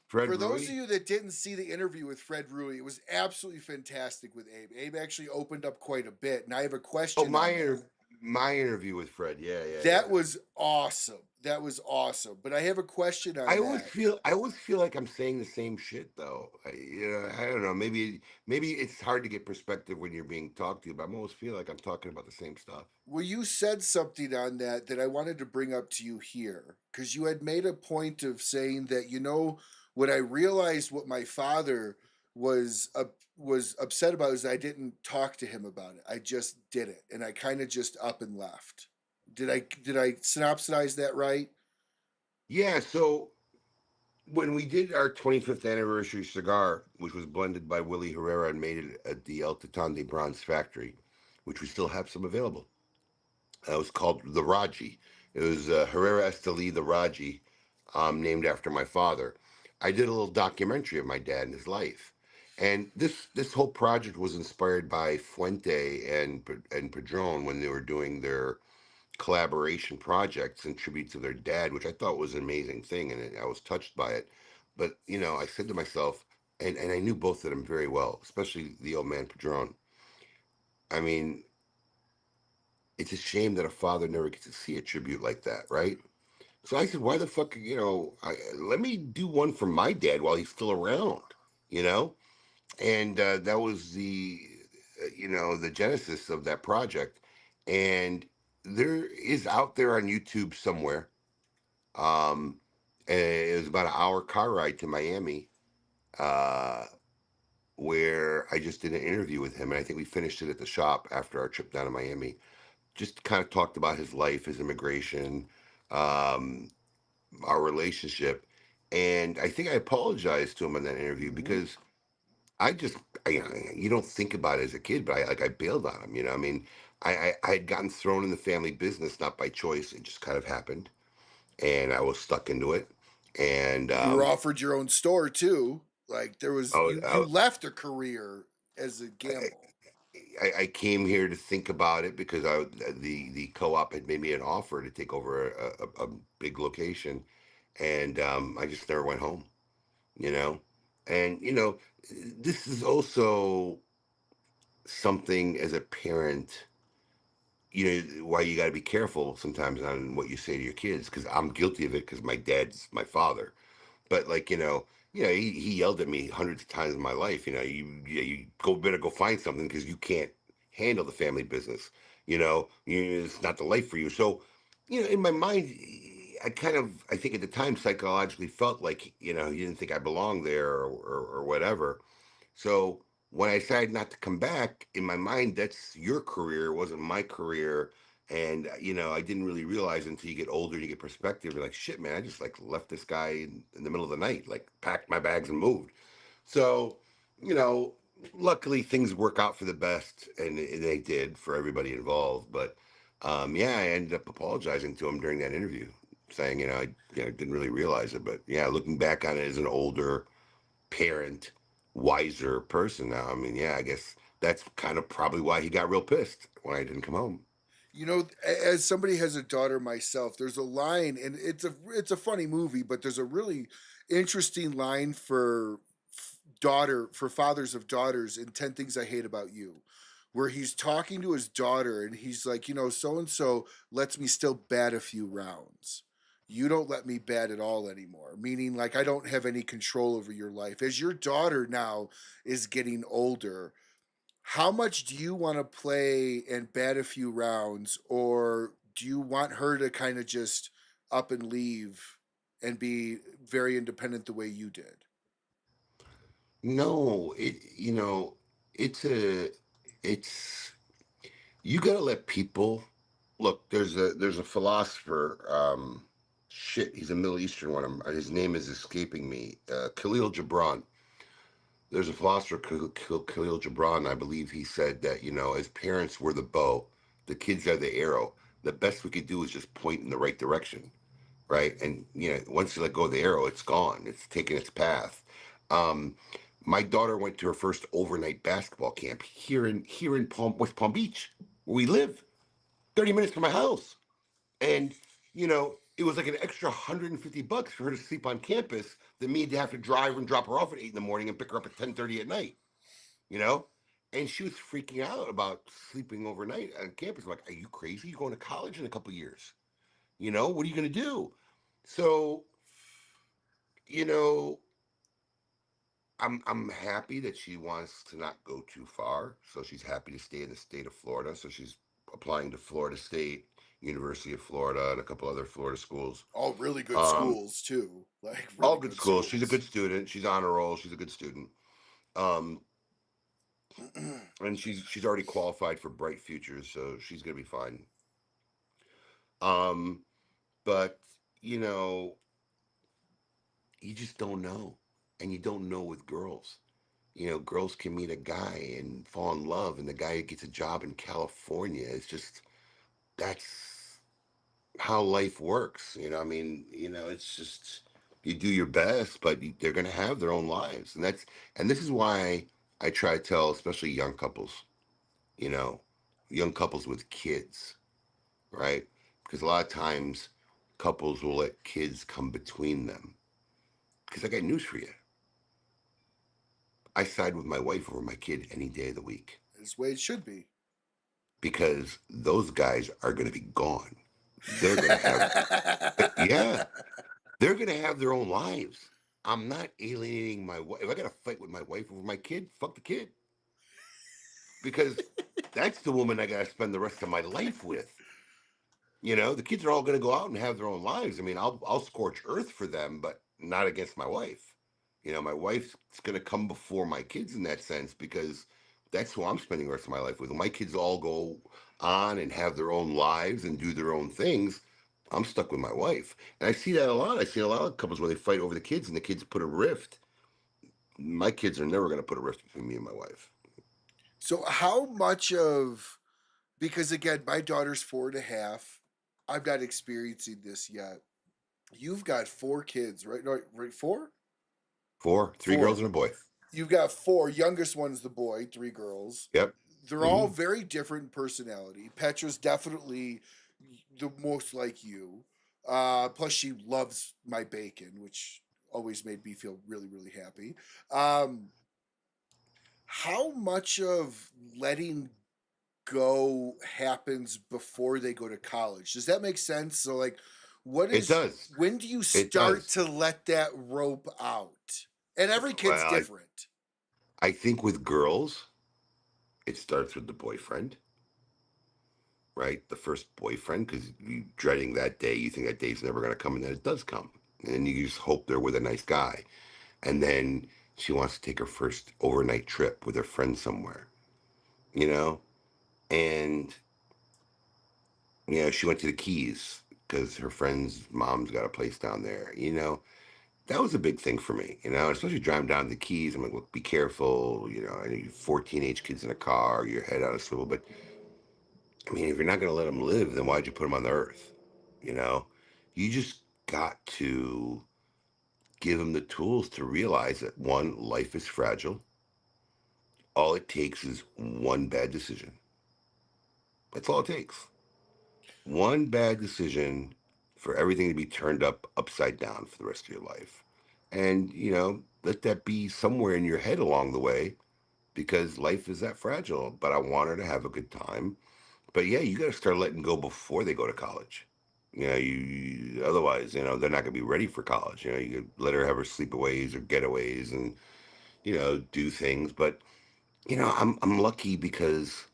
Fred For those of Rui. you that didn't see the interview with Fred Rui, it was absolutely fantastic with Abe. Abe actually opened up quite a bit, and I have a Oh, question on that. my interview with Fred. Yeah, yeah, That yeah. was awesome. That was awesome. But I have a question on that. I always feel like I'm saying the same shit though. I don't know. Maybe it's hard to get perspective when you're being talked to, but I always feel like I'm talking about the same stuff. Well, you said something on that that I wanted to bring up to you here because you had made a point of saying that when I realized what my father was was upset about is I didn't talk to him about it. I just did it, and I kind of just up and left. Did I synopsize that right? Yeah. So when we did our 25th anniversary cigar, which was blended by Willie Herrera and made it at the El Titán Bronze Factory, which we still have some available. It was called the Raji. It was Herrera Esteli the Raji, named after my father. I did a little documentary of my dad and his life, and this whole project was inspired by Fuente and Padron when they were doing their collaboration projects in tribute to their dad, which I thought was an amazing thing, and I was touched by it. But I said to myself, and I knew both of them very well, especially the old man Padron. I mean, it's a shame that a father never gets to see a tribute like that, right? So I said, why the fuck, let me do one for my dad while he's still around, you know? And that was the genesis of that project. And there is out there on YouTube somewhere. Um, it was about an hour car ride to Miami, uh, where I just did an interview with him. And I think we finished it at the shop after our trip down to Miami. Just kind of talked about his life, his immigration, um, our relationship. And I think I apologized to him in that interview Mm-hmm. because I just, you don't think about it as a kid, but I bailed on him. I mean, I had gotten thrown in the family business, not by choice. It just kind of happened. And I was stuck into it. And, You were offered your own store too. Like there was you I, left a career as a I, gamble. I came here to think about it because the co-op had made me an offer to take over a big location. And I just never went home, you know? And, this is also something as a parent, why you got to be careful sometimes on what you say to your kids because I'm guilty of it because my dad's my father. But like he yelled at me hundreds of times in my life. You better go find something because you can't handle the family business. It's not the life for you. So, in my mind, I think at the time psychologically felt like he didn't think I belonged there or whatever. So when I decided not to come back, in my mind, that's your career, it wasn't my career. And I didn't really realize until you get older and you get perspective. You're like, shit, man, I just like left this guy in the middle of the night, like packed my bags and moved. So, you know, luckily things work out for the best, and they did for everybody involved. But yeah, I ended up apologizing to him during that interview, saying, I didn't really realize it, but yeah, looking back on it as an older parent, wiser person now. I mean, yeah, I guess that's kind of probably why he got real pissed when I didn't come home. As somebody has a daughter myself, there's a line, and it's a funny movie, but there's a really interesting line for daughter for fathers of daughters in 10 Things I Hate About You, where he's talking to his daughter and he's like, so and so lets me still bat a few rounds. You don't let me bat at all anymore. Meaning, like, I don't have any control over your life. As your daughter now is getting older, how much do you want to play and bat a few rounds, or do you want her to kind of just up and leave and be very independent the way you did? No, it's a, it's you gotta let people look. There's a philosopher. Shit, he's a Middle Eastern one. His name is escaping me. Khalil Gibran. There's a philosopher, Khalil Gibran. I believe he said that as parents, we're the bow, the kids are the arrow. The best we could do is just point in the right direction, right? And once you let go of the arrow, it's gone. It's taken its path. Um, my daughter went to her first overnight basketball camp here in West Palm Beach, where we live, 30 minutes from my house. And it was like an extra $150 for her to sleep on campus than me to have to drive and drop her off at 8 in the morning and pick her up at 10:30 at night, you know? And she was freaking out about sleeping overnight on campus. I'm like, are you crazy? You're going to college in a couple years. What are you going to do? So, you know, I'm happy that she wants to not go too far. So she's happy to stay in the state of Florida. So she's applying to Florida State, University of Florida, and a couple other Florida schools. All really good Um, schools too. Like all really good good schools. She's a schools. good student. She's on a roll. She's a good student. Um, and she's already qualified for Bright Futures, so she's gonna be fine. Um, but you know, you just don't know, and you don't know with girls. Girls can meet a guy and fall in love, and the guy gets a job in California. It's just that's how life works. I mean, it's just you do your best, but they're going to have their own lives, and this is why I try to tell, especially young couples, you know, young couples with kids, right? Because a lot of times couples will let kids come between them. Because I got news for you. I side with my wife over my kid any day of the week It's the way it should be. because those guys are going to be gone. They're going to have, yeah, they're going to have their own lives. I'm not alienating my wife. If I got to fight with my wife over my kid, fuck the kid. Because that's the woman I got to spend the rest of my life with. The kids are all going to go out and have their own lives. I mean, I'll scorch earth for them, but not against my wife. My wife's going to come before my kids in that sense because that's who I'm spending the rest of my life with. When my kids all go on and have their own lives and do their own things, I'm stuck with my wife. And I see that a lot. I see a lot of couples where they fight over the kids and the kids put a rift. My kids are never going to put a rift between me and my wife. So how much of, because again, my daughter's 4.5. I'm not experiencing this yet. You've got 4 kids, right? No, right, four? Four, three girls Four. and a boy. You've got four. Youngest one's the boy, 3 girls. Yep. They're all Hmm. very different in personality. Petra's definitely the most like you. Plus, she loves my bacon, which always made me feel really, really happy. Um, how much of letting go happens before they go to college? Does that make sense? So, like, It does. when do you It start does. to let that rope out? And every kid's Well, different. I think with girls, it starts with the boyfriend, right? The first boyfriend, because you dreading that day, you think that day's never going to come, and then it does come. And then you just hope they're with a nice guy. And then she wants to take her first overnight trip with her friend somewhere, you know? And, she went to the Keys because her friend's mom's got a place down there, That was a big thing for me, especially driving down the Keys. I'm like, look, be careful, I know you 4 teenage kids in a car, your head out of swivel, but I mean, if you're not going to let them live, then why'd you put them on the earth? You know, you just got to give them the tools to realize that one, life is fragile. All it takes is one bad decision. That's all it takes. One bad decision for everything to be turned upside down for the rest of your life. And, let that be somewhere in your head along the way because life is that fragile. But I want her to have a good time. But yeah, you got to start letting go before they go to college. Otherwise, they're not going to be ready for college. You could let her have her sleepaways or getaways and do things. But I'm lucky because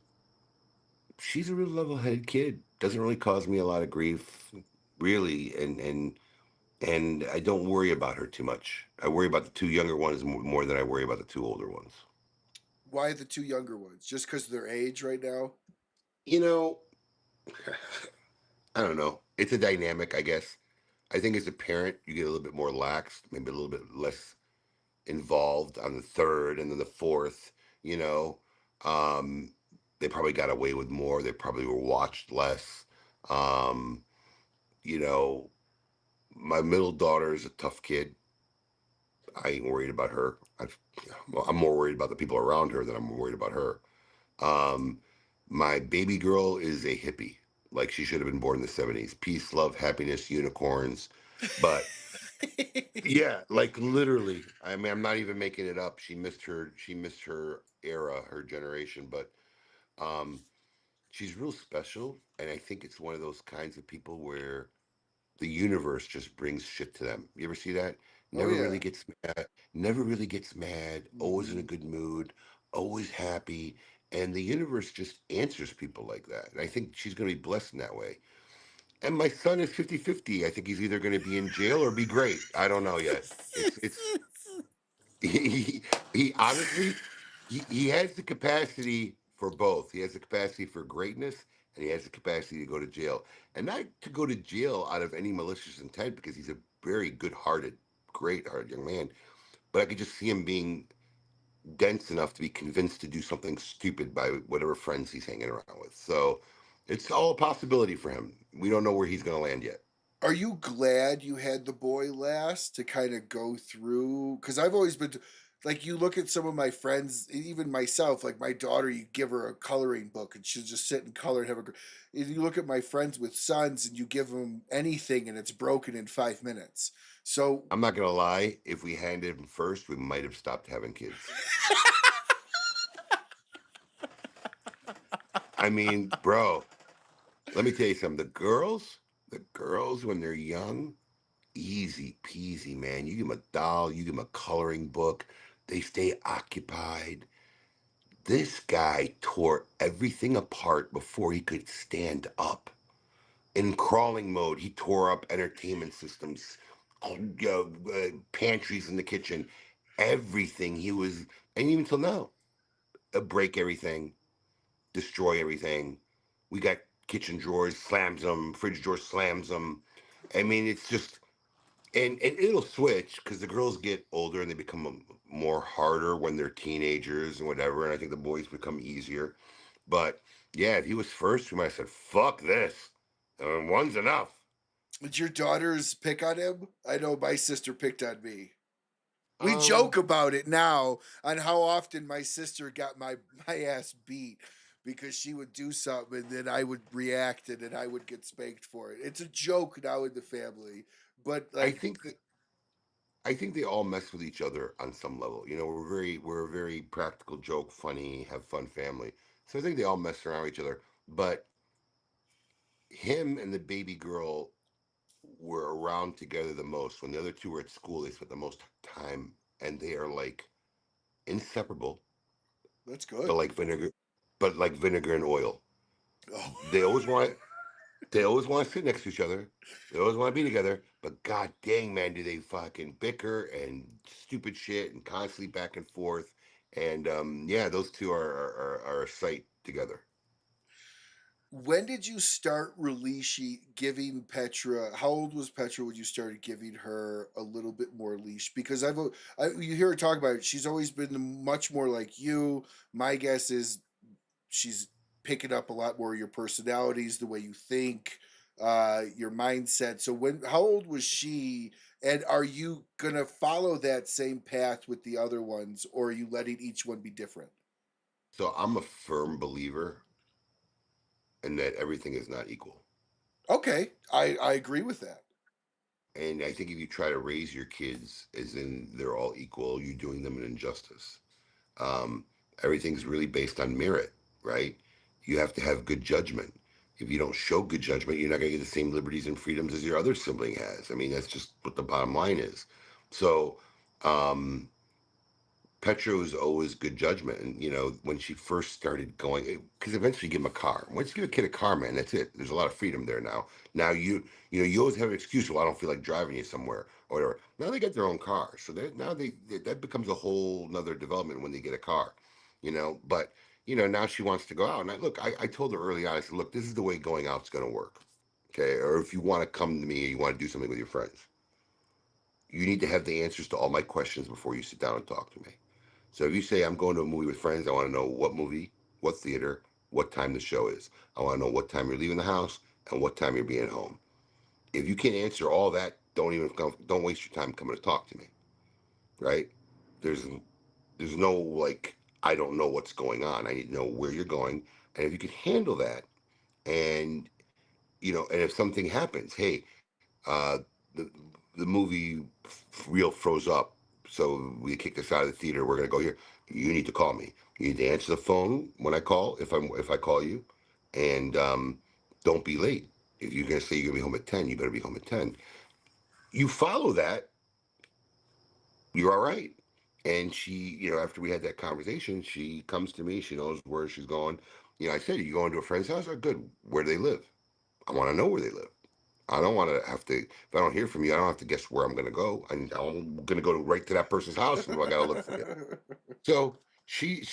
she's a real level-headed kid. Doesn't really cause me a lot of grief, really, and I don't worry about her too much. I worry about the two younger ones more than I worry about the two older ones. Why the 2 younger ones? Just because of their age right now? You know, I don't know. It's a dynamic, I guess. I think as a parent, you get a little bit more lax, maybe a little bit less involved on the third and then the fourth. You know, um, they probably got away with more. They probably were watched less. Um, you know, my middle daughter is a tough kid. I ain't worried about her. Well, I'm more worried about the people around her than I'm worried about her. Um, my baby girl is a hippie. like she should have been born in the 70s. Peace, love, happiness, unicorns. But yeah, like literally. I mean, I'm not even making it up. She missed her era, her generation, but um she's real special, and I think it's one of those kinds of people where the universe just brings shit to them. You ever see that? Oh Never really yeah. gets mad, never really gets mad, always in a Hmm. good mood, always happy. And the universe just answers people like that. And I think she's going to be blessed in that way. And my son is 50-50. I think he's either going to be in jail or be great. I don't know yet. It's he, he honestly he has the capacity for both. He has the capacity for greatness, and he has the capacity to go to jail, and not to go to jail out of any malicious intent, because he's a very good-hearted, great-hearted young man. But I could just see him being dense enough to be convinced to do something stupid by whatever friends he's hanging around with. So it's all a possibility for him. We don't know where he's going to land yet. Are you glad you had the boy last to kind of go through? Because I've always been like, you look at some of my friends, even myself, like my daughter, you give her a coloring book and she'll just sit and color and have a. You look at my friends with sons and you give them anything and it's broken in 5 minutes. So, I'm not going to lie. If we handed him first, we might have stopped having kids. I mean, bro, let me tell you something. The girls, when they're young, easy peasy, man. You give them a doll, you give them a coloring book, they stay occupied. This guy tore everything apart before he could stand up. In crawling mode, he tore up entertainment systems, pantries in the kitchen, everything. And even till now, break everything, destroy everything. We got kitchen drawers, slams them, fridge door slams them. I mean, it's just, and it'll switch because the girls get older and they become more harder when they're teenagers and whatever. And I think the boys become easier. But yeah, if he was first, we might have said, fuck this. One's enough. did your daughters pick on him? I know my sister picked on me. We joke Um, about it now on how often my sister got my ass beat because she would do something and then I would react and then I would get spanked for it. It's a joke now in the family, but I like, think that I think they all mess with each other on some level. You know, we're a very practical, joke, funny, have fun family. So I think they all mess around with each other. But him and the baby girl were around together the most. When the other two were at school, they spent the most time, and they are like inseparable, that's but good. like vinegar, but like vinegar and oil. Oh. They always want they always want to sit next to each other. They always want to be together. But god dang, man, do they fucking bicker and stupid shit and constantly back and forth. And yeah, those two are a sight together. When did you start releasing giving Petra? How old was Petra when you started giving her a little bit more leash? Because you hear her talk about it. She's always been much more like you. My guess is she's picking up a lot more of your personalities, the way you think, your mindset. So how old was she? And are you gonna follow that same path with the other ones, or are you letting each one be different? So I'm a firm believer in that everything is not equal. Okay, I agree with that. And I think if you try to raise your kids as in they're all equal, you're doing them an injustice. Um, Everything's really based on merit, right? You have to have good judgment. If you don't show good judgment, you're not going to get the same liberties and freedoms as your other sibling has. I mean, that's just what the bottom line is. So, um, Petra was always good judgment. And, you know, when she first started going, because eventually you give them a car. Once you give a kid a car, man, that's it. There's a lot of freedom there now. Now you always have an excuse. Well, I don't feel like driving you somewhere or whatever. Now they get their own car. So that becomes a whole nother development when they get a car, you know. But, you know, now she wants to go out. And I told her early on, I said, look, this is the way going out's going to work. Okay. Or if you want to come to me, you want to do something with your friends, you need to have the answers to all my questions before you sit down and talk to me. So if you say I'm going to a movie with friends, I want to know what movie, what theater, what time the show is. I want to know what time you're leaving the house and what time you're being home. If you can't answer all that, don't waste your time coming to talk to me. Right? There's there's no like I don't know what's going on. I need to know where you're going, and if you can handle that, and and if something happens, hey, uh, the the movie reel froze up, so we kicked us out of the theater. We're gonna go here. You need to call me. You need to answer the phone when I call, if I call you, and don't be late. If you're gonna say you're gonna be home at 10, you better be home at 10. You follow that, you're all right. And she, after we had that conversation, she comes to me. She knows where she's going. I said, "You going to a friend's house? Oh, good. Where do they live? I want to know where they live. I don't want to have to. If I don't hear from you, I don't have to guess where I'm going to go. I'm going to go right to that person's house, and I got to look for you." So she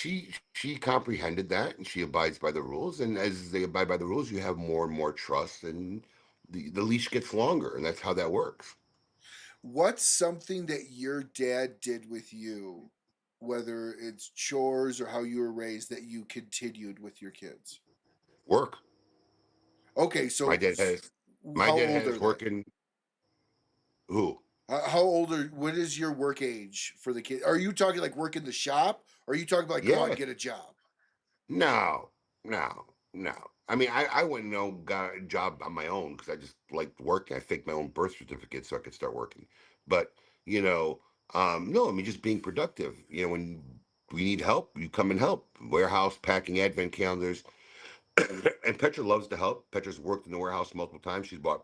comprehended that, and she abides by the rules. And as they abide by the rules, you have more and more trust, and the leash gets longer, and that's how that works. What's something that your dad did with you, whether it's chores or how you were raised, that you continued with your kids? Work. Okay, My so dad has my how dad old are has they? working. Who? How old are? What is your work age for the kid? Are you talking like work in the shop? Or are you talking about like go out and Yeah. get a job? No, no. I mean, I went and got a job on my own because I just liked working. I faked my own birth certificate so I could start working. But, no, I mean, just being productive. When we need help, you come and help. Warehouse, packing, advent calendars. And Petra loves to help. Petra's worked in the warehouse multiple times. She's bought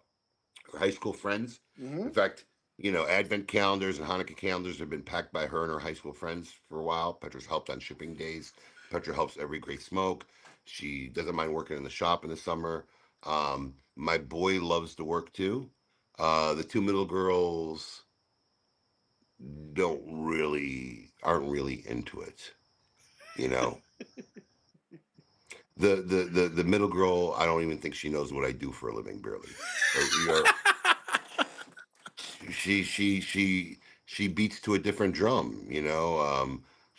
her high school friends. Mm-hmm. In fact, Advent calendars and Hanukkah calendars have been packed by her and her high school friends for a while. Petra's helped on shipping days. Petra helps every great smoke. She doesn't mind working in the shop in the summer. My boy loves to work too. The two middle girls aren't really into it. You know, the middle girl, I don't even think she knows what I do for a living, barely. Or she beats to a different drum.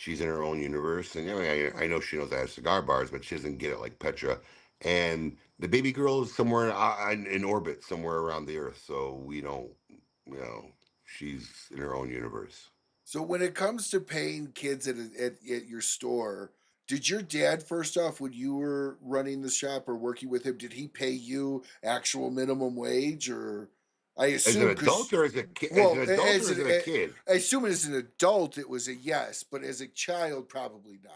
She's in her own universe, and I know she knows I have cigar bars, but she doesn't get it like Petra. And the baby girl is somewhere in orbit, somewhere around the earth, so we don't, you know she's in her own universe. So when it comes to paying kids at your store, did your dad first off, when you were running the shop or working with him, did he pay you actual minimum wage, or I As an assume adult because or as a kid, as an well, adult or as a kid? I assume as an adult it was a yes, but as a child probably not.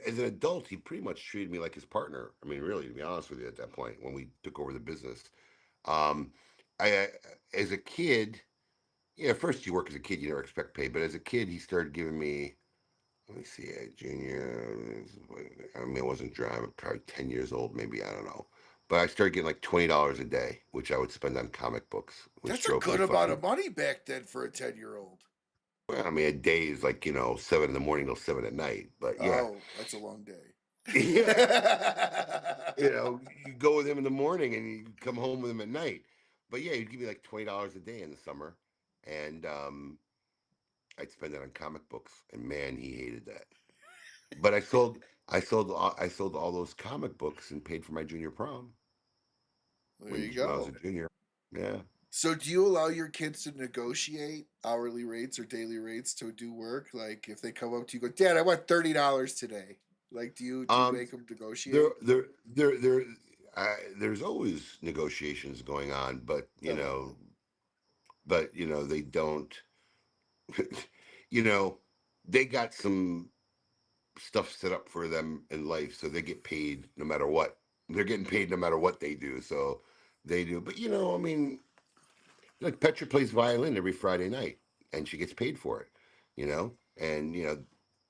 As an adult, he pretty much treated me like his partner. I mean, really, to be honest with you, at that point when we took over the business, um, as a kid, first you work as a kid, you never expect pay. But as a kid, he started giving me, let me see, junior. I mean, I wasn't driving, probably 10 years old, maybe, I don't know. But I started getting like $20 a day, which I would spend on comic books, which That's a drove me good amount of fucking. money back then for a 10-year-old. Well, I mean, a day is like, 7 in the morning till 7 at night. But yeah, Oh, that's a long day. yeah. You go with him in the morning and you come home with him at night. But yeah, he'd give me like $20 a day in the summer. And I'd spend it on comic books. And man, he hated that. But I sold all those comic books and paid for my junior prom There when you when I was a go. junior. Yeah. So, do you allow your kids to negotiate hourly rates or daily rates to do work? Like, if they come up to you, go, Dad, I want $30 today. Like, do you Um. make them There negotiate? there there there. There's always negotiations going on, but I love it. they don't. you know, they got some stuff set up for them in life, so they get paid no matter what. They're getting paid no matter what they do, so they do. But I mean, like Petra plays violin every Friday night, and she gets paid for it. And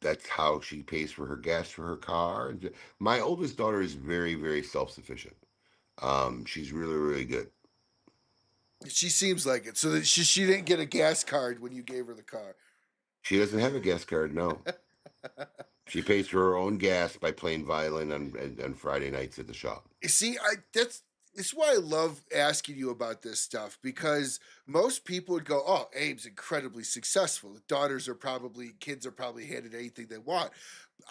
that's how she pays for her gas for her car. And my oldest daughter is very, very self sufficient. She's really, really good. She seems like it. So that she didn't get a gas card when you gave her the car. She doesn't have a gas card, no. She pays for her own gas by playing violin on Friday nights at the shop. See, that's why I love asking you about this stuff, because most people would go, "Oh, Abe's incredibly successful. The kids are probably handed anything they want."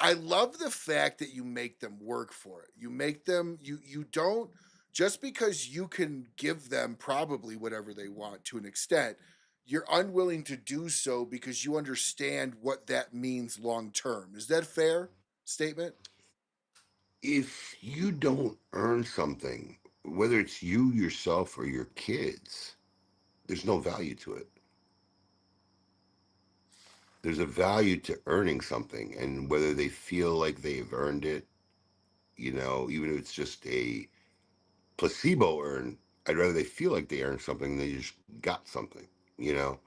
I love the fact that you make them work for it. You make them you don't just because you can give them probably whatever they want to an extent, you're unwilling to do so because you understand what that means long term. Is that fair statement? If you don't earn something, whether it's you yourself or your kids, there's no value to it. There's a value to earning something, and whether they feel like they've earned it, even if it's just a placebo earn, I'd rather they feel like they earned something than they just got something, you know.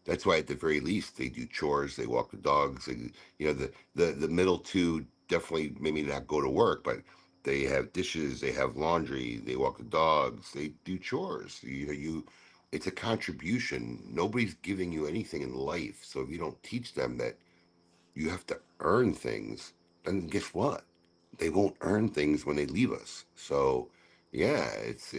That's why at the very least they do chores, they walk the dogs, the middle two definitely maybe not go to work, but they have dishes, they have laundry, they walk the dogs, they do chores. It's a contribution. Nobody's giving you anything in life. So if you don't teach them that you have to earn things, then guess what? They won't earn things when they leave us. So, yeah, it's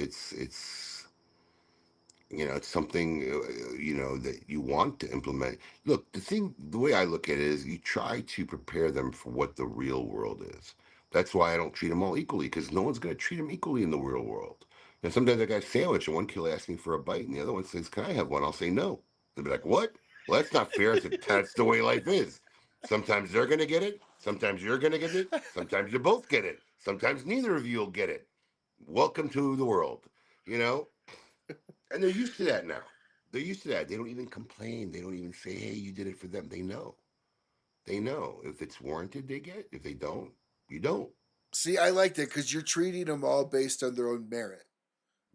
something that you want to implement. Look, the way I look at it is, you try to prepare them for what the real world is. That's why I don't treat them all equally, because no one's going to treat them equally in the real world. And sometimes I got a sandwich, and one kid asks me for a bite, and the other one says, "Can I have one?" I'll say no. They'll be like, "What?" Well, that's not fair. I said, "That's the way life is. Sometimes they're going to get it. Sometimes you're going to get it. Sometimes you both get it. Sometimes neither of you will get it. Welcome to the world, you know?" And they're used to that now. They're used to that. They don't even complain. They don't even say, "Hey, you did it for them." They know. They know. If it's warranted, they get it. If they don't, you don't. See, I like that because you're treating them all based on their own merit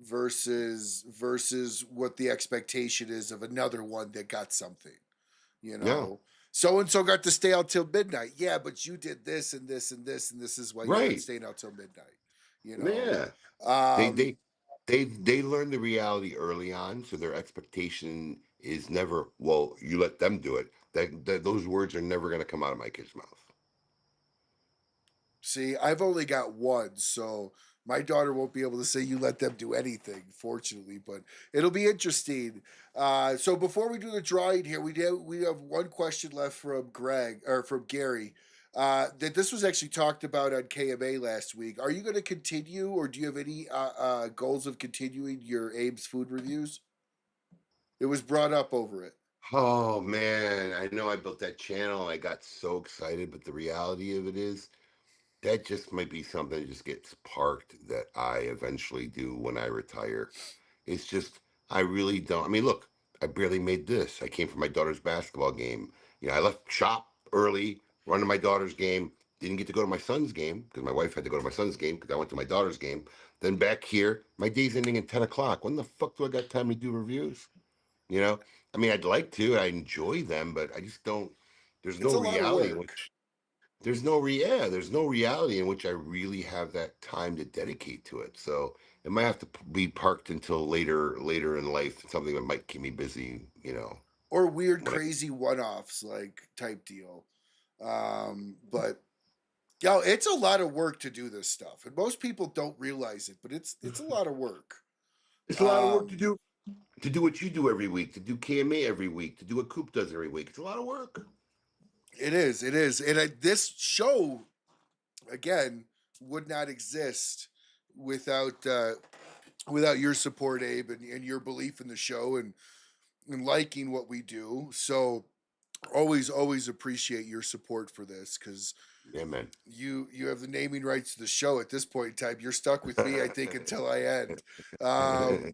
versus what the expectation is of another one that got something. You Yeah. know, so and so got to stay out till midnight. Yeah, but you did this and this and this, and this is why you're not Right. staying out till midnight. You know, Yeah. They um, they they learn the reality early on, so their expectation is never, well, you let them do it. That those words are never going to come out of my kid's mouth. See, I've only got one, so my daughter won't be able to say you let them do anything, fortunately, but it'll be interesting. So before we do the drawing here, we have one question left from Greg or from Gary. That this was actually talked about on KMA last week. Are you going to continue, or do you have any goals of continuing your Abe's food reviews? It was brought up over it. Oh man, I know I built that channel. I got so excited, but the reality of it is that just might be something that just gets parked that I eventually do when I retire. It's just, I really don't. I mean, look, I barely made this. I came from my daughter's basketball game. I left shop early, run to my daughter's game. Didn't get to go to my son's game because my wife had to go to my son's game because I went to my daughter's game. Then back here, my day's ending at 10 o'clock. When the fuck do I got time to do reviews? You know, I mean, I'd like to. I enjoy them, but I just don't. There's It's no a lot of reality in work. which there's no reality in which I really have that time to dedicate to it. So it might have to be parked until later in life. Something that might keep me busy. Or weird, When I crazy one offs like type deal. But yo, it's a lot of work to do this stuff, and most people don't realize it, but it's a lot of work. It's a lot of work Um, to do what you do every week, to do KMA every week, to do what Coop does every week. It's a lot of work. it is, and this show again would not exist without without your support, Abe, and your belief in the show and liking what we do. So always appreciate your support for this because Yeah, man. you have the naming rights to the show at this point in time. You're stuck with me, I think, until I end. Um,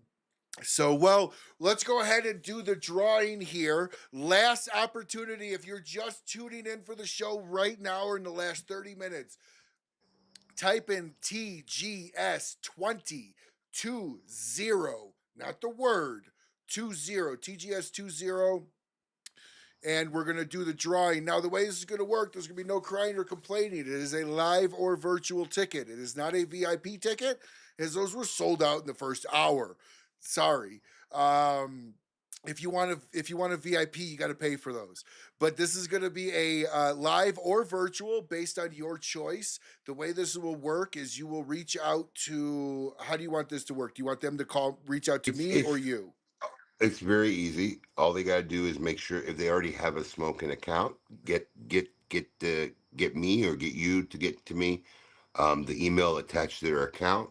So, well, let's go ahead and do the drawing here. Last opportunity if you're just tuning in for the show right now or in the last 30 minutes, type in TGS 2020, not the word, 20, TGS 20, and we're going to do the drawing. Now, the way this is going to work, there's going to be no crying or complaining. It is a live or virtual ticket. It is not a VIP ticket, as those were sold out in the first hour. Sorry. If you want a VIP, you got to pay for those. But this is going to be a live or virtual based on your choice. The way this will work is you will reach out to. How do you want this to work? Do you want them to reach out to it's me or it's you? it's very easy. All they got to do is make sure, if they already have a smoking account, get me or get you to get to me the email attached to their account,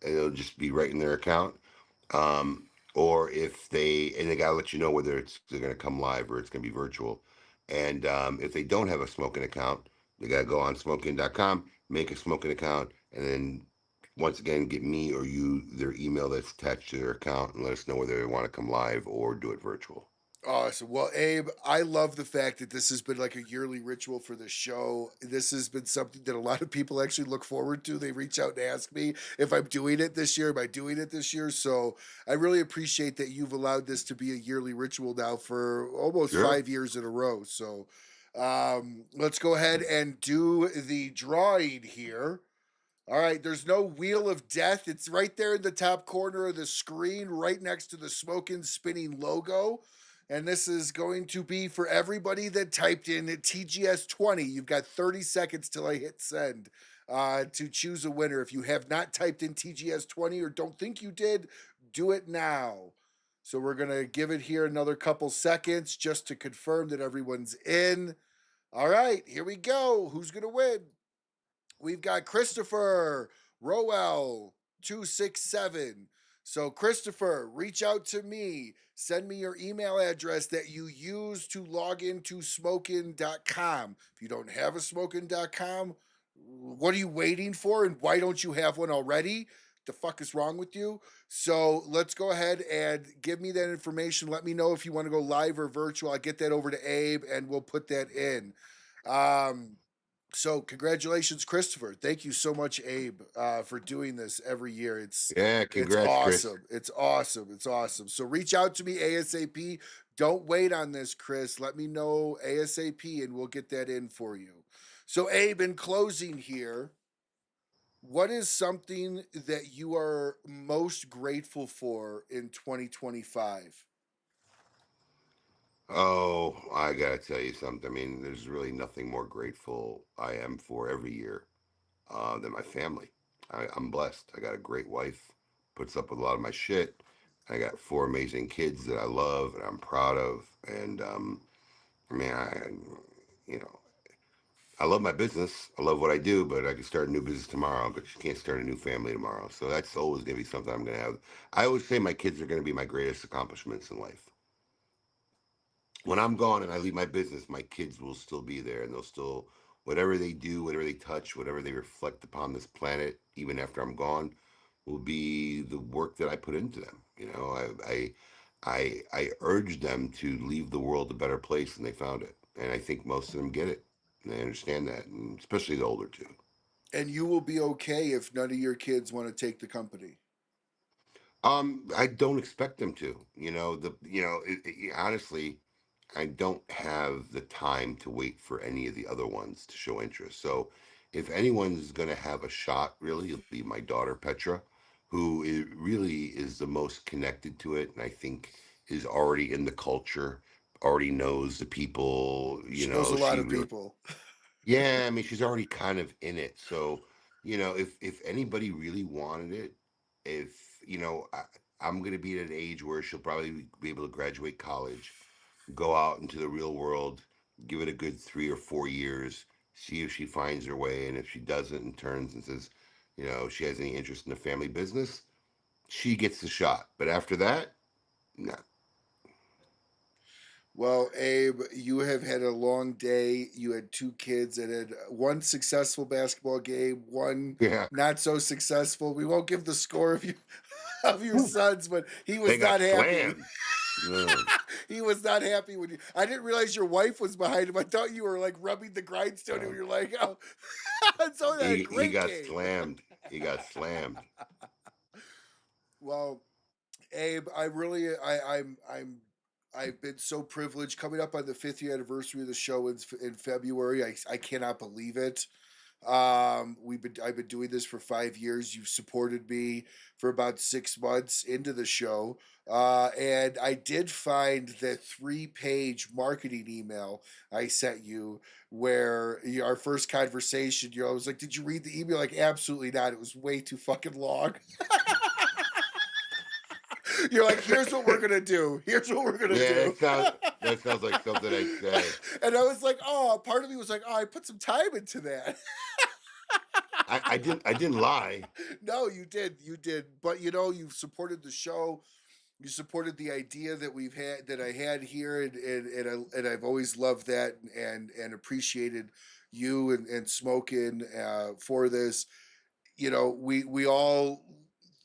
and it'll just be right in their account. Or if they gotta let you know whether they're gonna come live or it's gonna be virtual. And if they don't have a smoking account, they gotta go on smoking.com, make a smoking account, and then once again, get me or you their email that's attached to their account and let us know whether they want to come live or do it virtual. Awesome. Well, Abe, I love the fact that this has been like a yearly ritual for the show. This has been something that a lot of people actually look forward to. They reach out and ask me if I'm doing it this year. Am I doing it this year? So I really appreciate that you've allowed this to be a yearly ritual now for almost Sure. 5 years in a row. So let's go ahead and do the drawing here. All right, there's no wheel of death. It's right there in the top corner of the screen, right next to the smoking spinning logo. And this is going to be for everybody that typed in TGS 20. You've got 30 seconds till I hit send to choose a winner. If you have not typed in TGS 20 or don't think you did, do it now. So we're going to give it here another couple seconds just to confirm that everyone's in. All right, here we go. Who's going to win? We've got Christopher Rowell 267. So, Christopher, reach out to me. Send me your email address that you use to log into smokin.com. If you don't have a smokin.com, what are you waiting for? And why don't you have one already? The fuck is wrong with you? So let's go ahead and give me that information. Let me know if you want to go live or virtual. I'll get that over to Abe and we'll put that in. So congratulations, Christopher. Thank you so much, Abe, for doing this every year. Yeah, It's congrats, Chris. awesome. It's awesome. It's awesome. So reach out to me ASAP. Don't wait on this, Chris. Let me know ASAP and we'll get that in for you. So Abe, in closing here, what is something that you are most grateful for in 2025? Oh, I gotta tell you something. I mean, there's really nothing more grateful I am for every year than my family. I'm blessed. I got a great wife, puts up with a lot of my shit. I got four amazing kids that I love and I'm proud of. And I mean, you know, I love my business. I love what I do, but I could start a new business tomorrow, but you can't start a new family tomorrow. So that's always gonna be something I'm gonna have. I always say my kids are gonna be my greatest accomplishments in life. When I'm gone and I leave my business, my kids will still be there and they'll still, whatever they do, whatever they touch, whatever they reflect upon this planet, even after I'm gone, will be the work that I put into them. You know, I urge them to leave the world a better place than they found it. And I think most of them get it. And they understand that, and especially the older two. And you will be okay if none of your kids want to take the company. I don't expect them to. Honestly, I don't have the time to wait for any of the other ones to show interest. So, if anyone's going to have a shot, really, it'll be my daughter Petra, really is the most connected to it, and I think is already in the culture, already knows the people. She knows a lot She of really, people. yeah, I mean, she's already kind of in it. So, if anybody really wanted it, if I'm going to be at an age where she'll probably be able to graduate college, go out into the real world, give it a good 3 or 4 years, see if she finds her way, and if she doesn't and turns and says, she has any interest in the family business, she gets the shot. But after that, no. Well, Abe, you have had a long day. You had two kids and had one successful basketball game, one Yeah, not so successful. We won't give the score of you of your sons, but he they was got not happy. slammed. No. He was not happy when you. I didn't realize your wife was behind him. I thought you were like rubbing the grindstone, and Uh, you're like, "Oh, it's only a he great got game." slammed. He got slammed. Well, Abe, I've been so privileged coming up on the 5th year anniversary of the show in February. I cannot believe it. I've been doing this for 5 years. You've supported me for about 6 months into the show. And I did find that 3-page marketing email I sent you where our first conversation, I was like, did you read the email? Like, absolutely not. It was way too fucking long. You're like, here's what we're gonna do. Here's what we're gonna Yeah, do. that sounds like something I'd say. And I was like, oh, part of me was like, oh, I put some time into that. I didn't lie. No, you did. But you've supported the show. You supported the idea that I had here, and I've always loved that and appreciated you and Smokin for this. you know, we all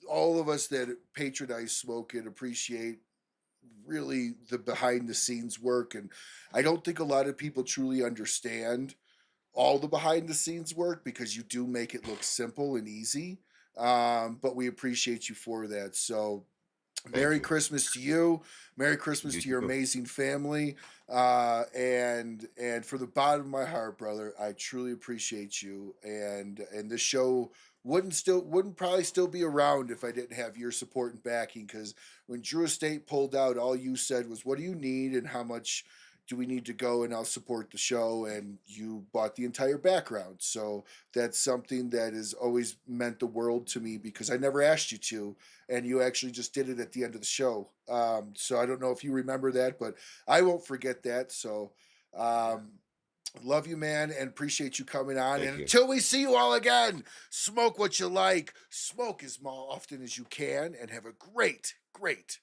of us that patronize smoking appreciate really the behind the scenes work, and I don't think a lot of people truly understand all the behind the scenes work because you do make it look simple and easy. But we appreciate you for that. So Thank Merry you. Christmas to you. Merry Christmas You to your too. amazing family. And for the bottom of my heart, brother, I truly appreciate you. And this show wouldn't probably still be around if I didn't have your support and backing. Because when Drew Estate pulled out, all you said was, "What do you need and how much do we need to go?" And I'll support the show. And you bought the entire background. So that's something that has always meant the world to me because I never asked you to, and you actually just did it at the end of the show. So I don't know if you remember that, but I won't forget that. So Yeah. um, love you, man, and appreciate you coming on. And Thank you. until we see you all again, smoke what you like, smoke as often as you can, and have a great, great